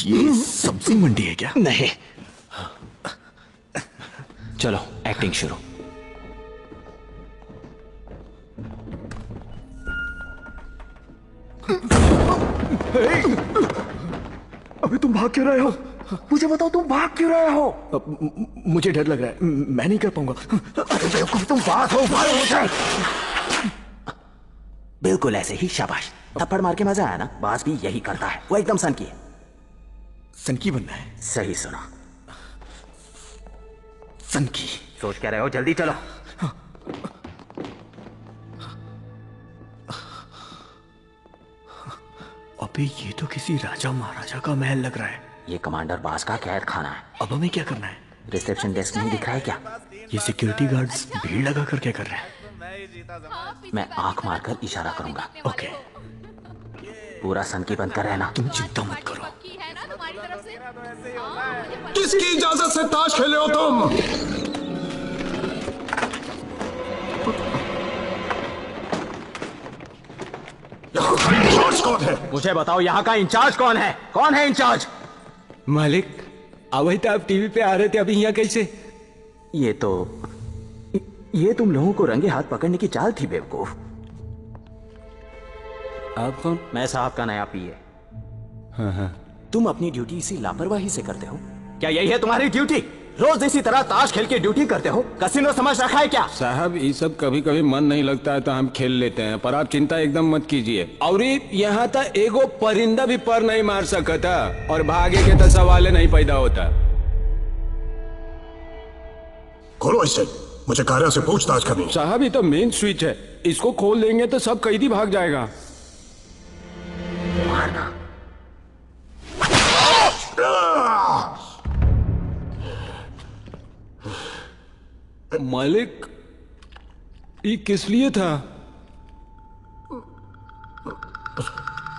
Speaker 2: ये सब्जी मंडी है क्या?
Speaker 13: नहीं। चलो एक्टिंग शुरू।
Speaker 2: अबे तुम भाग क्यों रहे हो? मुझे बताओ तुम भाग क्यों रहे हो? मुझे डर लग रहा है, मैं नहीं कर पाऊंगा। तुम बात हो मुझे।
Speaker 13: बिल्कुल ऐसे ही, शाबाश। थप्पड़ मार के मजा आया ना? बास भी यही करता है, वो एकदम सनकी है।
Speaker 2: सनकी बनना है?
Speaker 13: सही सुना,
Speaker 2: सनकी।
Speaker 13: सोच क्या रहे हो? जल्दी चलो।
Speaker 2: अबे ये तो किसी राजा महाराजा का महल लग रहा है।
Speaker 13: ये कमांडर बास का कैद खाना है।
Speaker 2: अब हमें क्या करना है?
Speaker 13: रिसेप्शन डेस्क नहीं दिख रहा है क्या?
Speaker 2: ये सिक्योरिटी गार्ड्स भीड़ लगा कर क्या कर रहे हैं?
Speaker 13: मैं आंख मारकर इशारा करूंगा।
Speaker 2: ओके।
Speaker 13: पूरा सनकी बंद कर रहना।
Speaker 2: तुम चिंता मत करो।
Speaker 16: किसकी इजाजत से ताश खेले हो तुम? है?
Speaker 13: मुझे बताओ यहाँ का इंचार्ज कौन है? कौन है इंचार्ज?
Speaker 19: मालिक, अभी तो आप टीवी पे आ रहे थे, अभी यहाँ कैसे?
Speaker 13: ये तुम लोगों को रंगे हाथ पकड़ने की चाल थी बेवकूफ।
Speaker 19: आप कौन?
Speaker 13: मैं साहब का नया पीए।
Speaker 19: हाँ।
Speaker 13: तुम अपनी ड्यूटी इसी लापरवाही से करते हो? क्या यही है तुम्हारी ड्यूटी? रोज इसी तरह ताश खेल के ड्यूटी करते हो? कसिनो समझ रखा है क्या?
Speaker 19: साहब, ये सब कभी कभी मन नहीं लगता है तो हम खेल लेते हैं, पर आप चिंता एकदम मत कीजिए। और यहाँ तक एगो परिंदा भी पर नहीं मार सकता और भागे के तो सवाल नहीं पैदा होता।
Speaker 16: खोलो इसे, मुझे कायरा से पूछताछ करनी।
Speaker 19: साहब, ये तो मेन स्विच है, इसको खोल देंगे तो सब कैदी भाग जाएगा।
Speaker 13: मारना।
Speaker 19: मालिक, ये किस लिए था?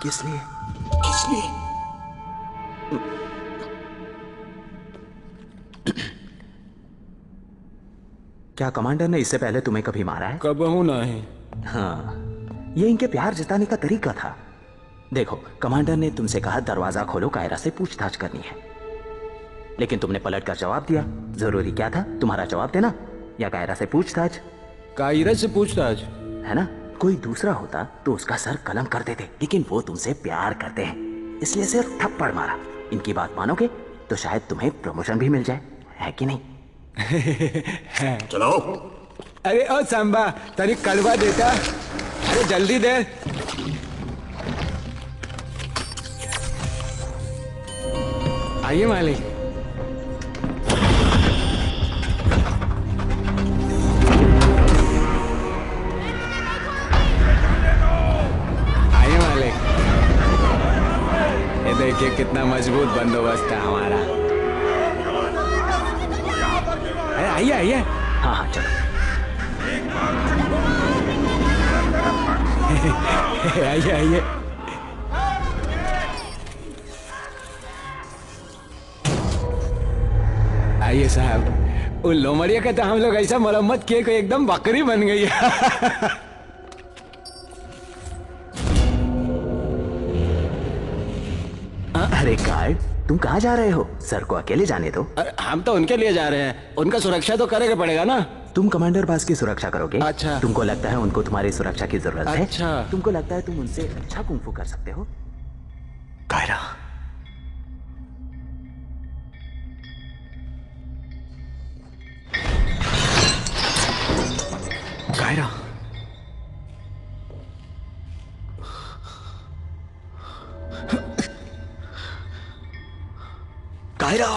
Speaker 13: किस लिए?
Speaker 16: किस लिए?
Speaker 13: क्या कमांडर ने इससे पहले तुम्हें कभी मारा है?
Speaker 19: कबहू नहीं।
Speaker 13: हाँ, ये इनके प्यार जताने का तरीका था। देखो, कमांडर ने तुमसे कहा दरवाजा खोलो, कायरा से पूछताछ करनी है, लेकिन तुमने पलट कर जवाब दिया। जरूरी क्या था तुम्हारा जवाब देना या कायरा से पूछताछ?
Speaker 19: कायरा से पूछताछ,
Speaker 13: है ना? कोई दूसरा होता तो उसका सर कलम कर देते, लेकिन वो तुमसे प्यार करते हैं, इसलिए सिर्फ थप्पड़ मारा। इनकी बात मानोगे तो शायद तुम्हें प्रमोशन भी मिल जाए, है कि नहीं?
Speaker 16: चलो।
Speaker 19: अरे ओ सांबा, तरी कड़वा देता। अरे जल्दी दे। आइए मालिक। आइए मालिक। ये देखिए कितना मजबूत बंदोबस्त है हमारा। आइए आइए।
Speaker 13: हाँ हाँ चलो।
Speaker 19: आइए आइए। आइए साहब, उन लोमड़िया का तो हम लोग ऐसा मरम्मत किए कि एकदम बकरी बन गई है।
Speaker 13: अरे गार्ड, तुम कहाँ जा रहे हो? सर को अकेले जाने दो।
Speaker 19: हम तो उनके लिए जा रहे हैं, उनका सुरक्षा तो करेगा पड़ेगा ना।
Speaker 13: तुम कमांडर बास की सुरक्षा करोगे?
Speaker 19: अच्छा।
Speaker 13: तुमको लगता है उनको तुम्हारी सुरक्षा की जरूरत है?
Speaker 19: अच्छा।
Speaker 13: तुमको लगता है तुम उनसे अच्छा कुंफू कर सकते हो? कायरा, कायरा, कायरा।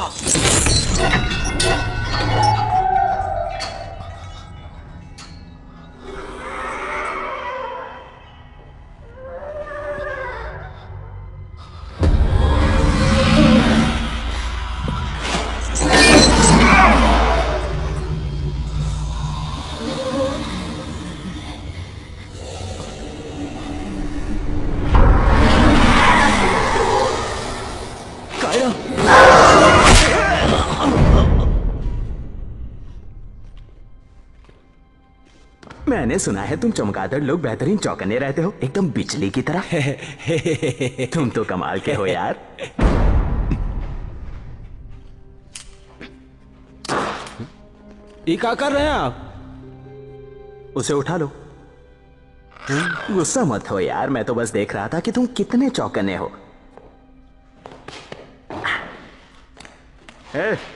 Speaker 13: मैंने सुना है तुम चमगादड़ लोग बेहतरीन चौकन्ने रहते हो, एकदम बिजली की तरह। तुम तो कमाल के हो यार।
Speaker 19: ये क्या कर रहे हैं आप?
Speaker 13: उसे उठा लो। गुस्सा मत हो यार, मैं तो बस देख रहा था कि तुम कितने चौकन्ने हो।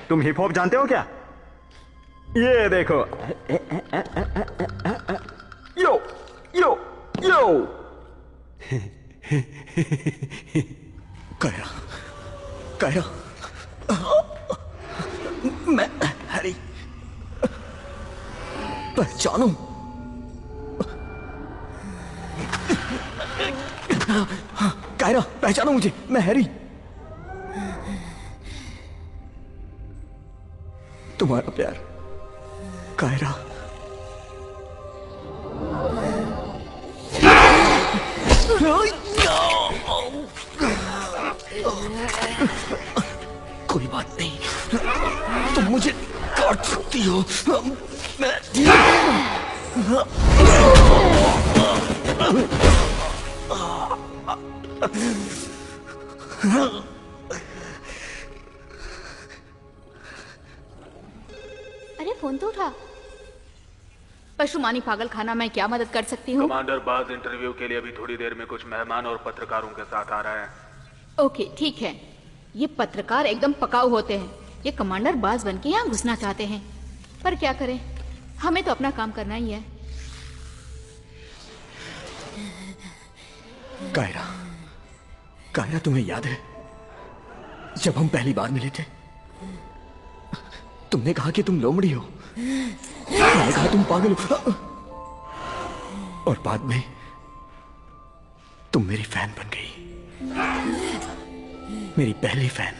Speaker 13: तुम हिप हॉप जानते हो क्या? ये देखो। यो यो यो। कायरा, कायरा, मैं हैरी पहचानू। कायरा, पहचानो मुझे, मैं हैरी। तुम्हारा प्यार कायरा। कोई बात नहीं, तुम मुझे काट सकती हो। मैं
Speaker 15: अरे फोन तो उठा। पशुमानी पागल खाना, मैं क्या मदद कर सकती हूँ?
Speaker 12: कमांडर बाज इंटरव्यू के लिए अभी थोड़ी देर में कुछ मेहमान और पत्रकारों के साथ आ रहे हैं।
Speaker 15: ओके ठीक है। ये पत्रकार एकदम पकाऊ होते हैं। ये कमांडर बाज बन के यहाँ घुसना चाहते हैं, पर क्या करें, हमें तो अपना काम करना ही है।
Speaker 3: कायरा, कायरा तुम्हें याद है जब हम पहली बार मिले थे? तुमने कहा कि तुम लोमड़ी हो, मैंने कहा तुम पागल हो, और बाद में तुम मेरी फैन बन गई, मेरी पहली फैन।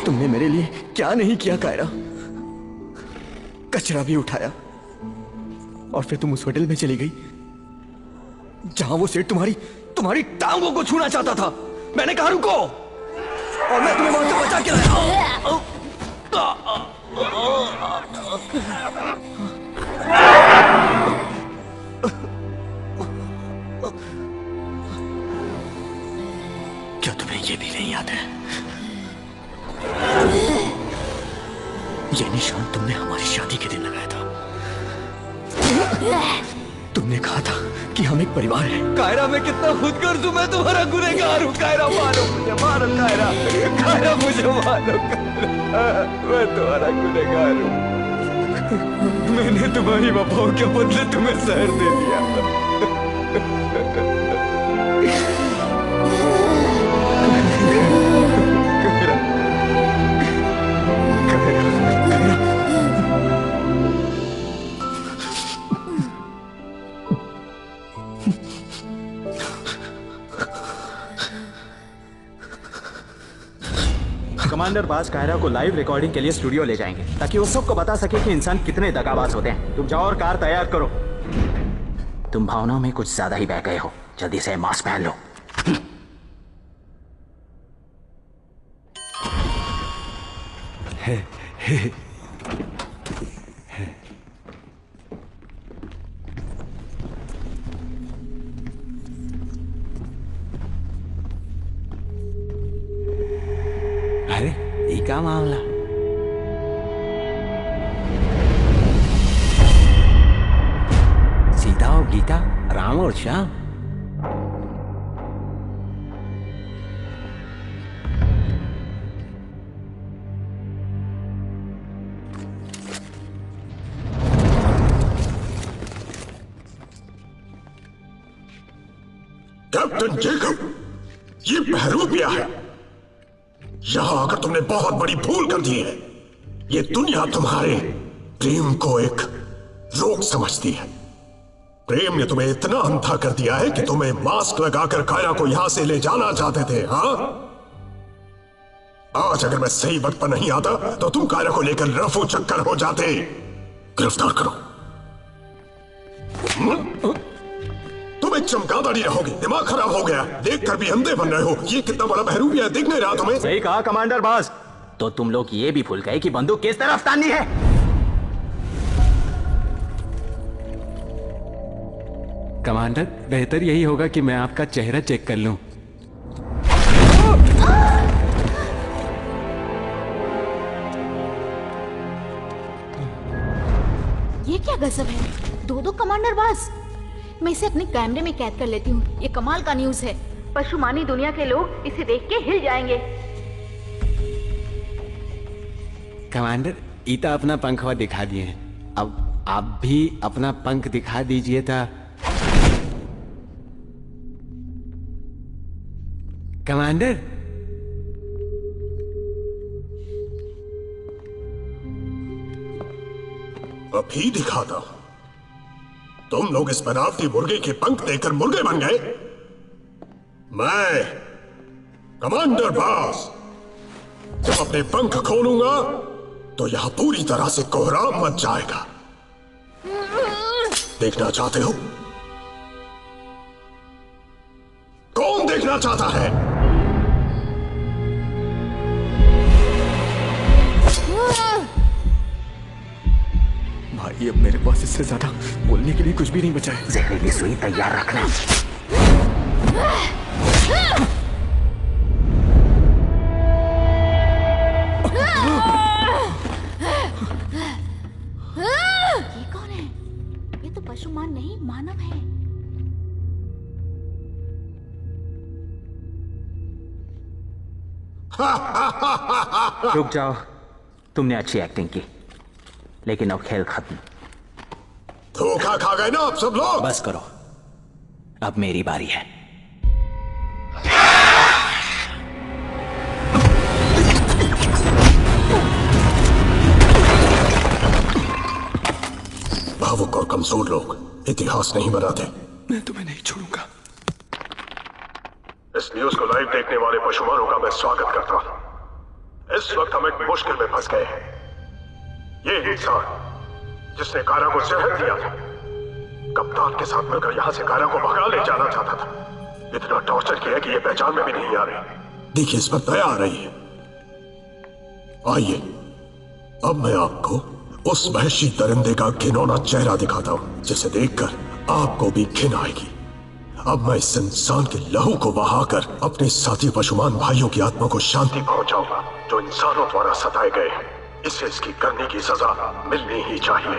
Speaker 3: तुमने मेरे लिए क्या नहीं किया कायरा, कचरा भी उठाया, और फिर तुम उस होटल में चली गई जहां वो सेठ तुम्हारी टांगों को छूना चाहता था। मैंने कहा रुको, और मैं तुम्हें वहां से बचा के लाया। क्या तुम्हें ये भी नहीं याद है? ये निशान तुमने हमारी शादी के दिन लगाया था। तुमने कहा था कि हम एक परिवार हैं। कायरा, मैं कितना खुदगर्ज हूं, मैं तुम्हारा गुनहगार हूं। कायरा मारो मुझे, मारो कायरा, कायरा मुझे मारो कायरा, मैं तुम्हारा गुनहगार हूं। मैंने तुम्हारी वफाओं के बदले तुम्हें जहर दे दिया।
Speaker 13: कमांडर बाज कायरा को लाइव रिकॉर्डिंग के लिए स्टूडियो ले जाएंगे ताकि वो सबको बता सके कि इंसान कितने दगाबाज होते हैं। तुम जाओ और कार तैयार करो। तुम भावनाओं में कुछ ज्यादा ही बह गए हो, जल्दी से मास्क पहन लो।
Speaker 19: अरे ये क्या मामला? सीता और गीता, राम और श्याम।
Speaker 16: कैप्टन जेकब, ये बहरूपिया है। यहां आकर तुमने बहुत बड़ी भूल कर दी है। ये दुनिया तुम्हारे प्रेम को एक रोग समझती है। प्रेम ने तुम्हें इतना अंधा कर दिया है कि तुम्हें मास्क लगाकर कायरा को यहां से ले जाना चाहते थे। हाँ, आज अगर मैं सही वक्त पर नहीं आता तो तुम कायरा को लेकर रफू चक्कर हो जाते। गिरफ्तार करो। तुम एक चमगादड़ रहोगे, दिमाग खराब हो गया, देखकर भी अंधे बन रहे हो। ये कितना बड़ा बहरूपिया दिख नहीं रहा तुम्हें?
Speaker 13: सही कहा कमांडर बाज। तो तुम लोग ये भी भूल गए कि बंदूक किस तरफ ताननी है।
Speaker 19: कमांडर, बेहतर यही होगा कि मैं आपका चेहरा चेक कर लूं।
Speaker 15: ये क्या गजब है, दो कमांडर बाज। मैं इसे अपने कैमरे में कैद कर लेती हूँ। ये कमाल का न्यूज़ है। पशुमानी दुनिया के लोग इसे देख के हिल जाएंगे।
Speaker 19: कमांडर, ईता अपना पंखवा दिखा दिए हैं, अब आप भी अपना पंख दिखा दीजिए था। कमांडर,
Speaker 16: अभी दिखाता हूं। तुम लोग इस बनावटी मुर्गे के पंख देखकर मुर्गे बन गए। मैं कमांडर बाज जब अपने पंख खोलूंगा तो यहां पूरी तरह से कोहराम मच जाएगा। देखना चाहते हो? कौन देखना चाहता है?
Speaker 3: भाई, अब मेरे पास इससे ज्यादा बोलने के लिए कुछ भी नहीं बचा है।
Speaker 13: जहरीली सुई तैयार रखना।
Speaker 15: ये कौन है? ये तो पशुमान नहीं, मानव है।
Speaker 13: रुक जाओ, तुमने अच्छी एक्टिंग की, लेकिन अब खेल खत्म।
Speaker 16: धोखा खा गए ना आप सब लोग।
Speaker 13: बस करो, अब मेरी बारी है।
Speaker 16: भावुक और कमजोर लोग इतिहास नहीं बनाते।
Speaker 2: मैं तुम्हें नहीं छोड़ूंगा।
Speaker 16: इस न्यूज को लाइव देखने वाले पशुमानों का मैं स्वागत करता हूं। इस वक्त हम एक मुश्किल में फंस गए हैं। ये इंसान जिसने कारा को जहर दिया था, कप्तान के साथ मिलकर यहां से कारा को भगा ले जाना चाहता था। इतना टॉर्चर किया कि ये पहचान में भी नहीं आ रही। देखिए, इस पर दया आ रही है। आइए, अब मैं आपको उस वहशी दरिंदे का घिनौना चेहरा दिखाता हूं, जिसे देखकर आपको भी घिन आएगी। अब मैं इस इंसान के लहू को बहाकर अपने साथी पशुमान भाइयों की आत्मा को शांति पहुंचाऊंगा, जो इंसानों द्वारा सताए गए हैं। इसे इसकी करने की सजा मिलनी ही चाहिए।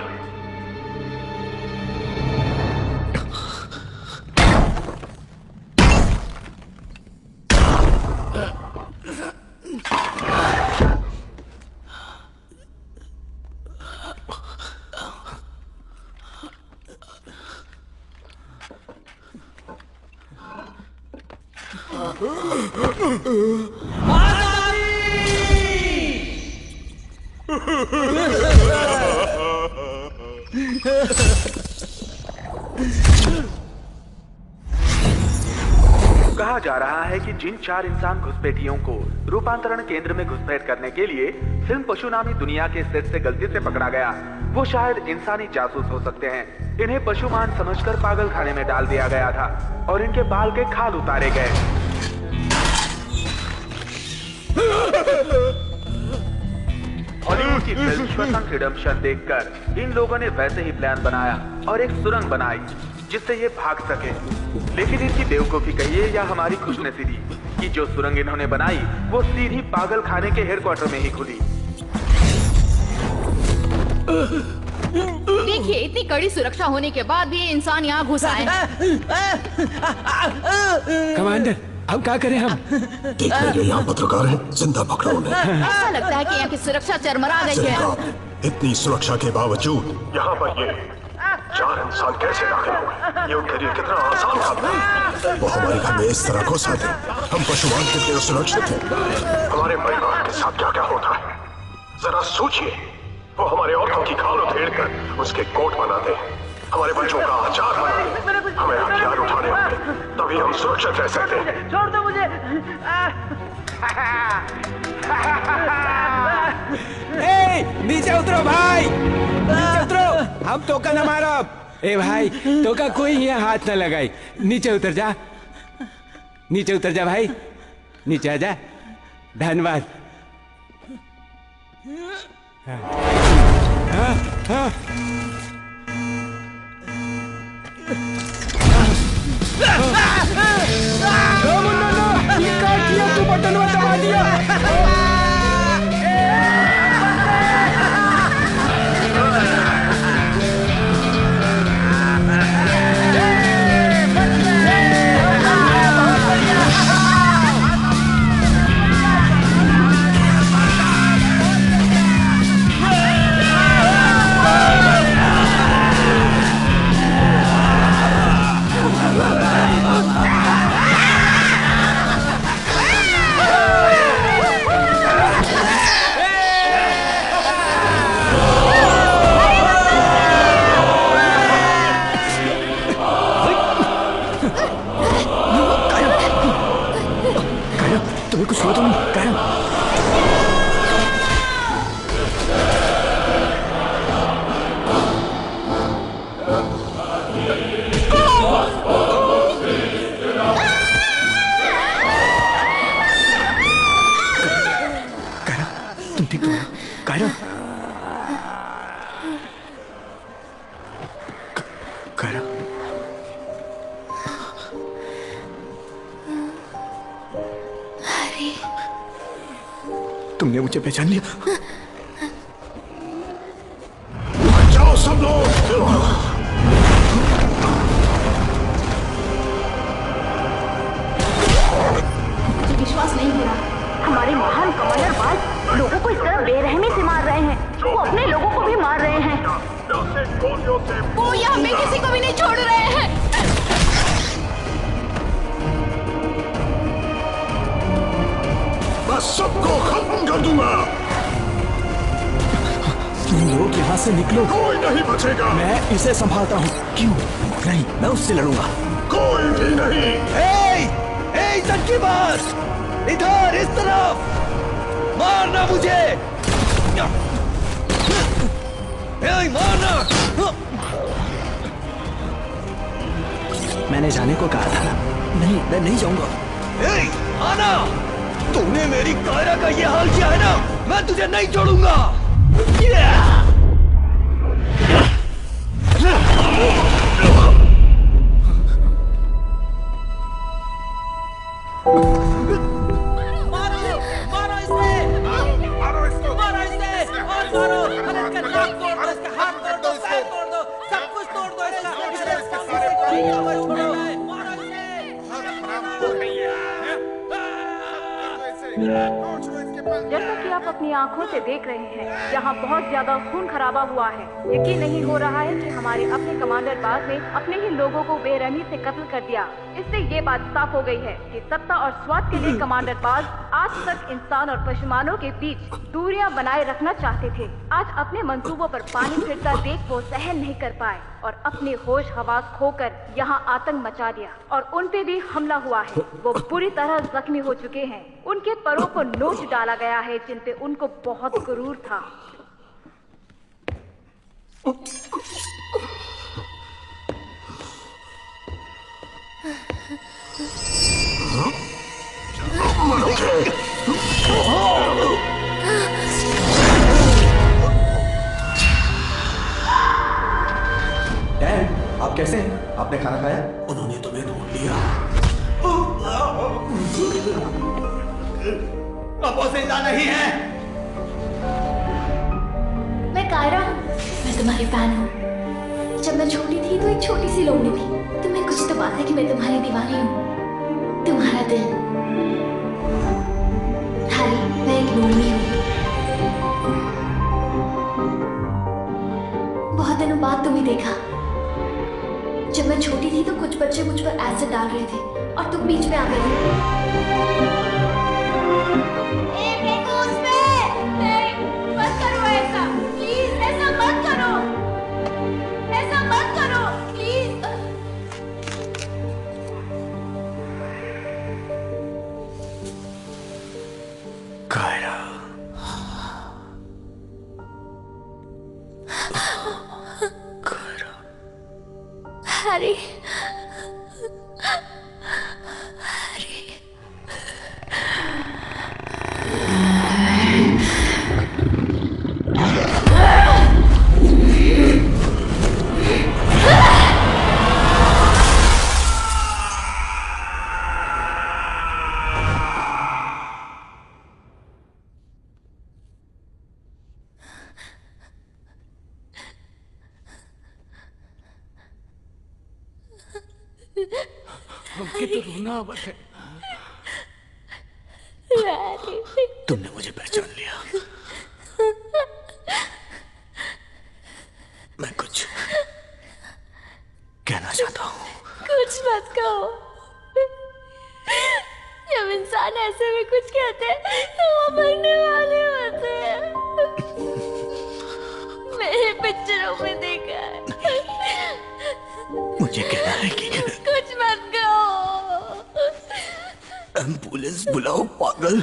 Speaker 6: कहा जा रहा है कि जिन 4 इंसान घुसपैठियों को रूपांतरण केंद्र में घुसपैठ करने के लिए फिल्म पशु नामी दुनिया के सेट से गलती से पकड़ा गया, वो शायद इंसानी जासूस हो सकते हैं। इन्हें पशुमान समझकर पागल खाने में डाल दिया गया था और इनके बाल के खाल उतारे गए। हॉलीवुड की फिल्म शॉशैंक रिडेम्पशन देखकर इन लोगों ने वैसे ही प्लान बनाया और एक सुरंग बनाई जिससे ये भाग सके। लेकिन इनकी बेवकूफी कहिए या हमारी खुशनसीबी कि जो सुरंग इन्होंने बनाई वो सीधी पागल खाने के हेडक्वार्टर में ही खुली।
Speaker 15: देखिए, इतनी कड़ी सुरक्षा होने के बाद भी ये इंसान यहाँ घुस आए।
Speaker 19: कमांडर, अब क्या करें हम?
Speaker 16: देख रहे यहाँ पत्रकार हैं, जिंदा पकड़ो उन्हें।
Speaker 15: ऐसा लगता है कि यहाँ की सुरक्षा चरमरा गई है।
Speaker 16: इतनी सुरक्षा के बावजूद यहाँ पर ये 4 इंसान कैसे दाखिल हो गए? ये उनके लिए कितना आसान काम था। वो हमारे घर में इस तरह घुस आते, हम पशुमान कितने सुरक्षित थे। हमारे परिवार के साथ क्या क्या होता है जरा सोचिए। वो हमारे औरतों की खाल उधेड़ कर उसके कोट बनाते, हमारे बच्चों का आचार बनाते। हमें हथियार उठाने होंगे, तभी हम सुरक्षित रह सकते हैं।
Speaker 6: छोड़ दो मुझे।
Speaker 19: नीचे उतरो भाई, नीचे उतरो। हम टोका न मारो। ए भाई, टोका कोई यहाँ हाथ न लगाई। नीचे उतर जा, नीचे उतर जा भाई, नीचे आ जा। धन्यवाद। हाँ, हाँ। ये क्या किया तू? बटन दबा दिया।
Speaker 2: तुम्हें कुछ हुआ तो नहीं? कायरा, तुम ठीक तो हो? कायरा, कायरा,
Speaker 3: तुमने मुझे पहचान लिया।
Speaker 16: जाओ सब लोग।
Speaker 10: मुझे विश्वास नहीं हो रहा, हमारे महान कमांडर बाज लोगों को इस तरह बेरहमी से मार रहे हैं। वो अपने लोगों को भी मार रहे हैं।
Speaker 15: वो यहाँ में किसी को भी नहीं छोड़ रहे हैं।
Speaker 16: मैं सबको खत्म कर दूंगा।
Speaker 3: तुम लोग यहाँ से निकलो।
Speaker 16: कोई नहीं बचेगा।
Speaker 3: मैं इसे संभालता हूँ। क्यों नहीं, मैं उससे लड़ूंगा।
Speaker 16: कोई भी नहीं।
Speaker 14: धनकीबाज, इधर इस तरफ मारना मुझे। मारना।
Speaker 3: मैंने जाने को कहा था ना। नहीं, मैं नहीं जाऊंगा।
Speaker 14: आना, तूने मेरी कायरा का ये हाल किया है ना, मैं तुझे नहीं छोड़ूंगा।
Speaker 10: जैसा कि आप अपनी आंखों से देख रहे हैं, यहाँ बहुत ज्यादा खून खराबा हुआ है। यकीन नहीं हो रहा है कि हमारे अपने कमांडर बाज ने अपने ही लोगों को बेरहमी से कत्ल कर दिया। इससे ये बात साफ हो गई है कि सत्ता और स्वाद के लिए कमांडर बाज आज तक इंसान और पशुमानों के बीच दूरियां बनाए रखना चाहते थे। आज अपने मंसूबों पर पानी फिरता देख वो सहन नहीं कर पाए और अपने होश हवास खोकर यहाँ आतंक मचा दिया और उन पे भी हमला हुआ है। वो बुरी तरह जख्मी हो चुके हैं। उनके परों को नोच डाला गया है, जिन पे उनको बहुत गुरूर था।
Speaker 3: डैड, आप कैसे हैं? आपने खाना खाया? उन्होंने तुम्हें ढूंढ लिया।
Speaker 14: अब वो जिंदा नहीं है।
Speaker 20: मैं कायरा हूँ, मैं तुम्हारी फैन हूँ। जब मैं छोटी थी तो एक छोटी सी लोमड़ी थी। तुम्हें कुछ तो बात है कि मैं तुम्हारी दीवानी हूँ। तुम्हारा दिल। हैरी, मैं एक लोमड़ी हूँ। बहुत दिनों बाद तुम्हें देखा। जब मैं छोटी थी तो कुछ बच्चे मुझ पर एसिड डाल रहे थे और तुम बीच में आ गई।
Speaker 15: मत करो ऐसा, प्लीज ऐसा मत करो, ऐसा मत करो प्लीज।
Speaker 3: कायरा,
Speaker 20: हैरी,
Speaker 3: हमके तो रोना आवत है। तुमने मुझे पहचान लिया। मैं कुछ कहना चाहता हूँ।
Speaker 20: कुछ मत कहो। जब इंसान ऐसे में कुछ कहते हैं तो वो मरने वाले होते हैं। मैंने पिक्चरों में देखा है।
Speaker 3: मुझे कहना है कि
Speaker 20: कुछ मत कहो।
Speaker 3: एम्बुलेंस बुलाओ पागल।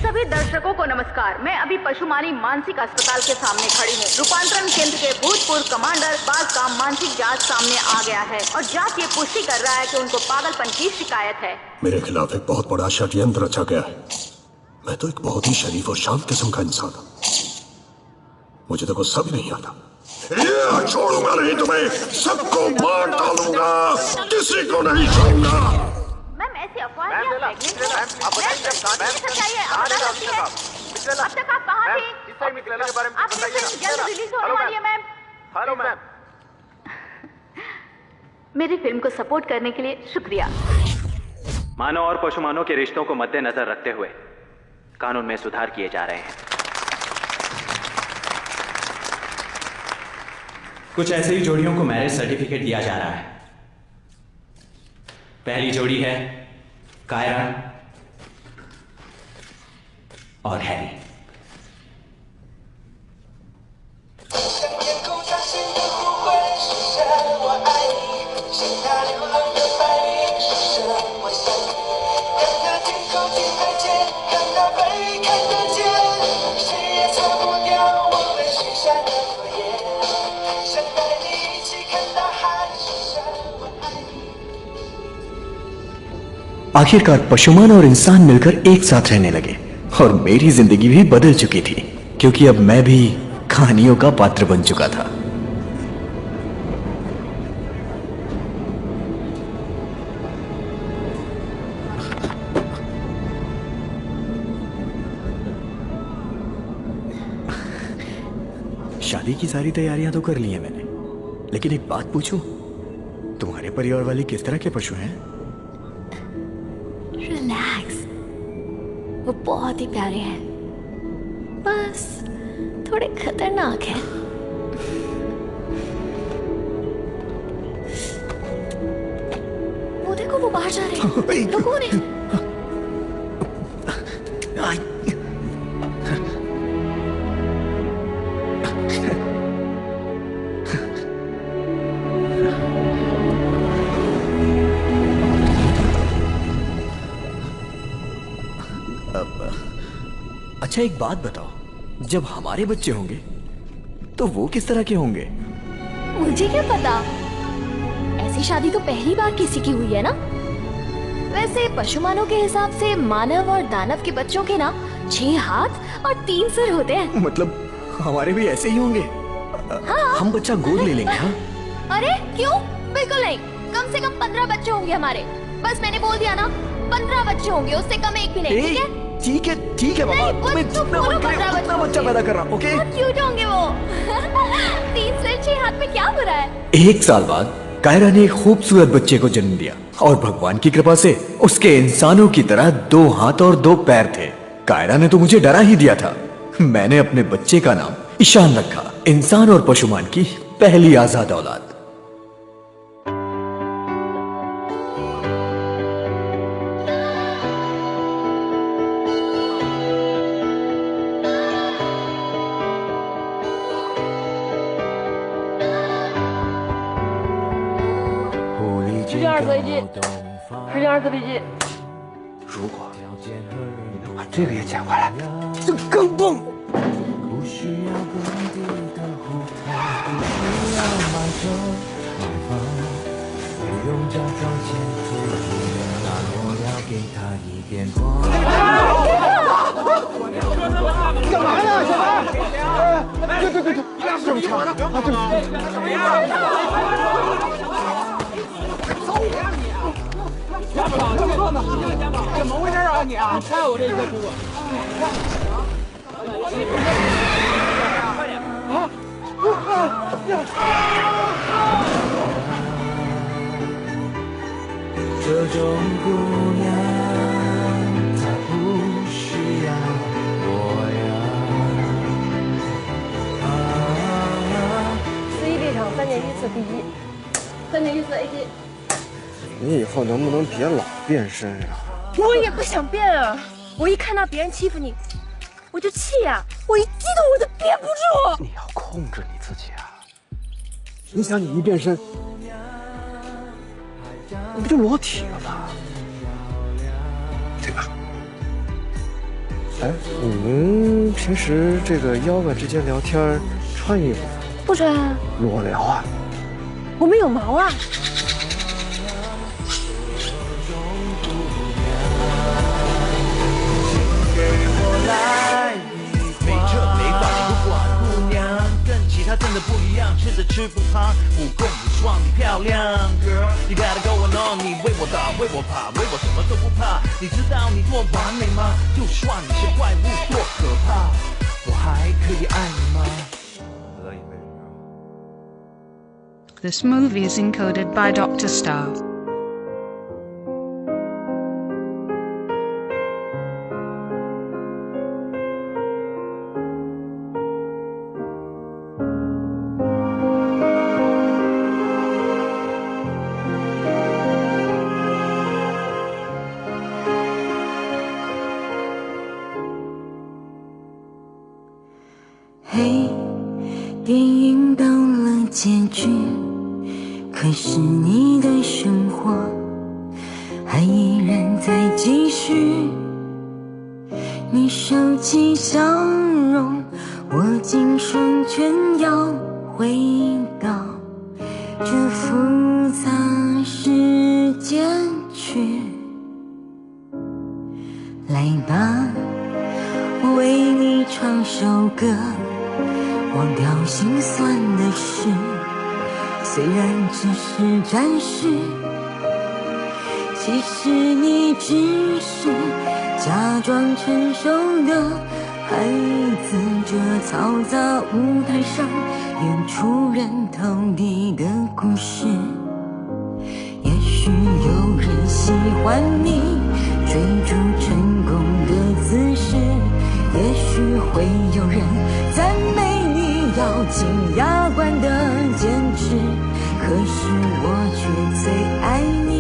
Speaker 10: सभी दर्शकों को नमस्कार। मैं अभी पशुमानी मानसिक अस्पताल के सामने खड़ी हूँ। रूपांतरण केंद्र के भूतपूर्व कमांडर बाज का मानसिक जांच सामने आ गया है और जांच ये पुष्टि कर रहा है कि उनको पागलपन की शिकायत है।
Speaker 16: मेरे खिलाफ एक बहुत बड़ा षड्यंत्र रचा गया है। मैं तो एक बहुत ही शरीफ और शांत किस्म का इंसान हूँ। मुझे तो गुस्सा भी नहीं आता। ये छोड़ूंगा नहीं तुम्हें, सबको मार डालूंगा, किसी को नहीं छोड़ूंगा।
Speaker 10: मैम, ऐसी अफवाह है कि आप प्रेग्नेंट हो। मैम, ये सच्चाई है, आप बता सकती हैं? अब तक आप कहाँ थी? आपकी फिल्म जल्द रिलीज होने वाली है मैम।
Speaker 6: Hello ma'am.
Speaker 10: मेरी फिल्म को सपोर्ट करने के लिए शुक्रिया।
Speaker 13: मानव और पशुमानव के रिश्तों को मद्देनजर रखते हुए कानून में सुधार किए जा रहे हैं। कुछ ऐसे ही जोड़ियों को मैरिज सर्टिफिकेट दिया जा रहा है। पहली जोड़ी है कायरा और हैरी।
Speaker 2: आखिरकार पशुमान और इंसान मिलकर एक साथ रहने लगे और मेरी जिंदगी भी बदल चुकी थी, क्योंकि अब मैं भी कहानियों का पात्र बन चुका था। शादी की सारी तैयारियां तो कर ली हैं मैंने, लेकिन एक बात पूछूं, तुम्हारे परिवार वाले किस तरह के पशु हैं?
Speaker 20: रिलैक्स, वो बहुत ही प्यारे हैं, बस थोड़े खतरनाक हैं। वो देखो, वो बाहर जा रहे हैं। तो कौन है?
Speaker 2: अच्छा एक बात बताओ, जब हमारे बच्चे होंगे तो वो किस तरह के होंगे?
Speaker 20: मुझे क्या पता, ऐसी शादी तो पहली बार किसी की हुई है ना। वैसे पशुमानों के हिसाब से मानव और दानव के बच्चों के ना 6 हाथ और 3 सिर होते हैं।
Speaker 2: मतलब हमारे भी ऐसे ही होंगे?
Speaker 20: हाँ।
Speaker 2: हम बच्चा गोद ले लेंगे। हाँ?
Speaker 20: अरे क्यों, बिल्कुल नहीं। कम से कम 15 बच्चे होंगे हमारे। बस मैंने बोल दिया ना, 15 बच्चे होंगे, उससे कम एक भी नहीं। ठीक है?
Speaker 2: ठीक है बाबा, तुम्हें जितना मन करे उतना बच्चा पैदा कर रहा हूं, ओके?
Speaker 20: बहुत क्यूट होंगे वो। 3 सिर 6 हाथ में क्या बुरा है?
Speaker 2: 1 साल बाद कायरा ने एक खूबसूरत बच्चे को जन्म दिया और भगवान की कृपा से उसके इंसानों की तरह 2 हाथ और 2 पैर थे। कायरा ने तो मुझे डरा ही दिया था। मैंने अपने बच्चे का नाम ईशान रखा, इंसान और पशुमान की पहली आजाद औलाद।12
Speaker 5: 个一斤，12个一斤。
Speaker 19: 如果你不把这个也捡回来，就更棒。不需要本地的湖畔，不需要买车买房，不用假装前途不明，那我要给他一点光。干嘛呢，小白？对，这么长啊，这怎么回事啊你啊？拆我这一棵树啊！这种姑娘，她不需要我呀。
Speaker 5: 4-1这场3年1次第一，3年1次 A 级。
Speaker 21: 你以后能不能别老变身呀？
Speaker 5: 我也不想变啊！我一看到别人欺负你，我就气呀！我一激动我就憋不住。
Speaker 21: 你要控制你自己啊！你想，你一变身，你不就裸体了吗？对吧？哎，你们平时这个妖怪之间聊天穿衣服
Speaker 5: 不穿啊？
Speaker 21: 裸聊啊？
Speaker 5: 我们有毛啊！
Speaker 14: 没这没话，你不管姑娘，跟其他正的不一样，吃着吃不胖，武功无双，你漂亮 ，Girl， 你 got it going on， 你为我打，为我爬，为我什么都不怕。你知道你多完美吗？就算你是怪物多可怕，我还可以爱你吗？
Speaker 1: This movie is encoded by Dr. Star.
Speaker 22: Hey， 电影到了结局。 可是你的生活还依然在继续，你收起笑容，握紧双拳要回到这复杂世界去。来吧，我为你唱首歌，忘掉心酸的事。 虽然只是暂时，其实你只是假装成熟的孩子，这嘈杂舞台上演出人逃避的故事。也许有人喜欢你追逐成功的姿势，也许会有人赞美你咬紧牙关的坚持。 可是我却最爱你，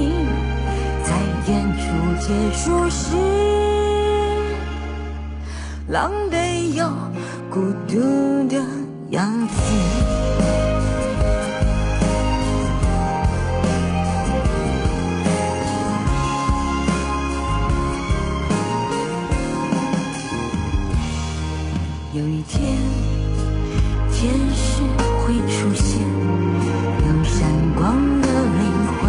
Speaker 22: 在演出结束时，狼狈又孤独的样子。有一天，天使会出现。 闪光的灵魂，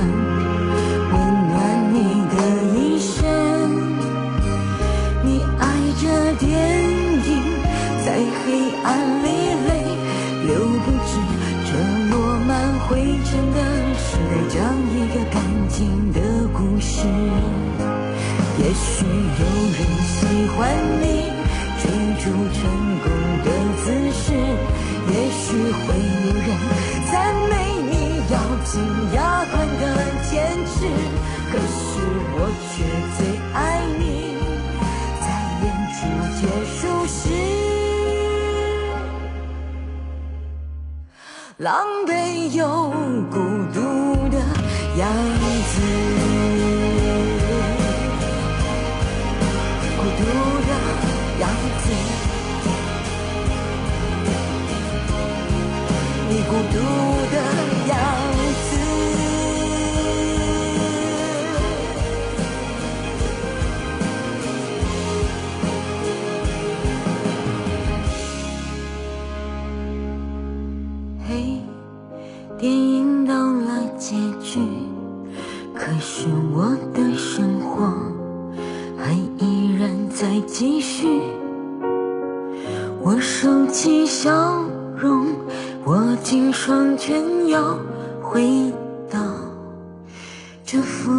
Speaker 22: 温暖你的一生。你爱着电影，在黑暗里泪流不止。这落满灰尘的时代，讲一个干净的故事。也许有人喜欢你追逐成功的姿势，也许会有人赞美你。 咬紧牙关的坚持，可是我却最爱你。在演出结束时，狼狈又孤独的样子，孤独的样子，你孤独的样子。 电影到了结局，可是我的生活还依然在继续。我收起笑容，握紧双拳，要回到这复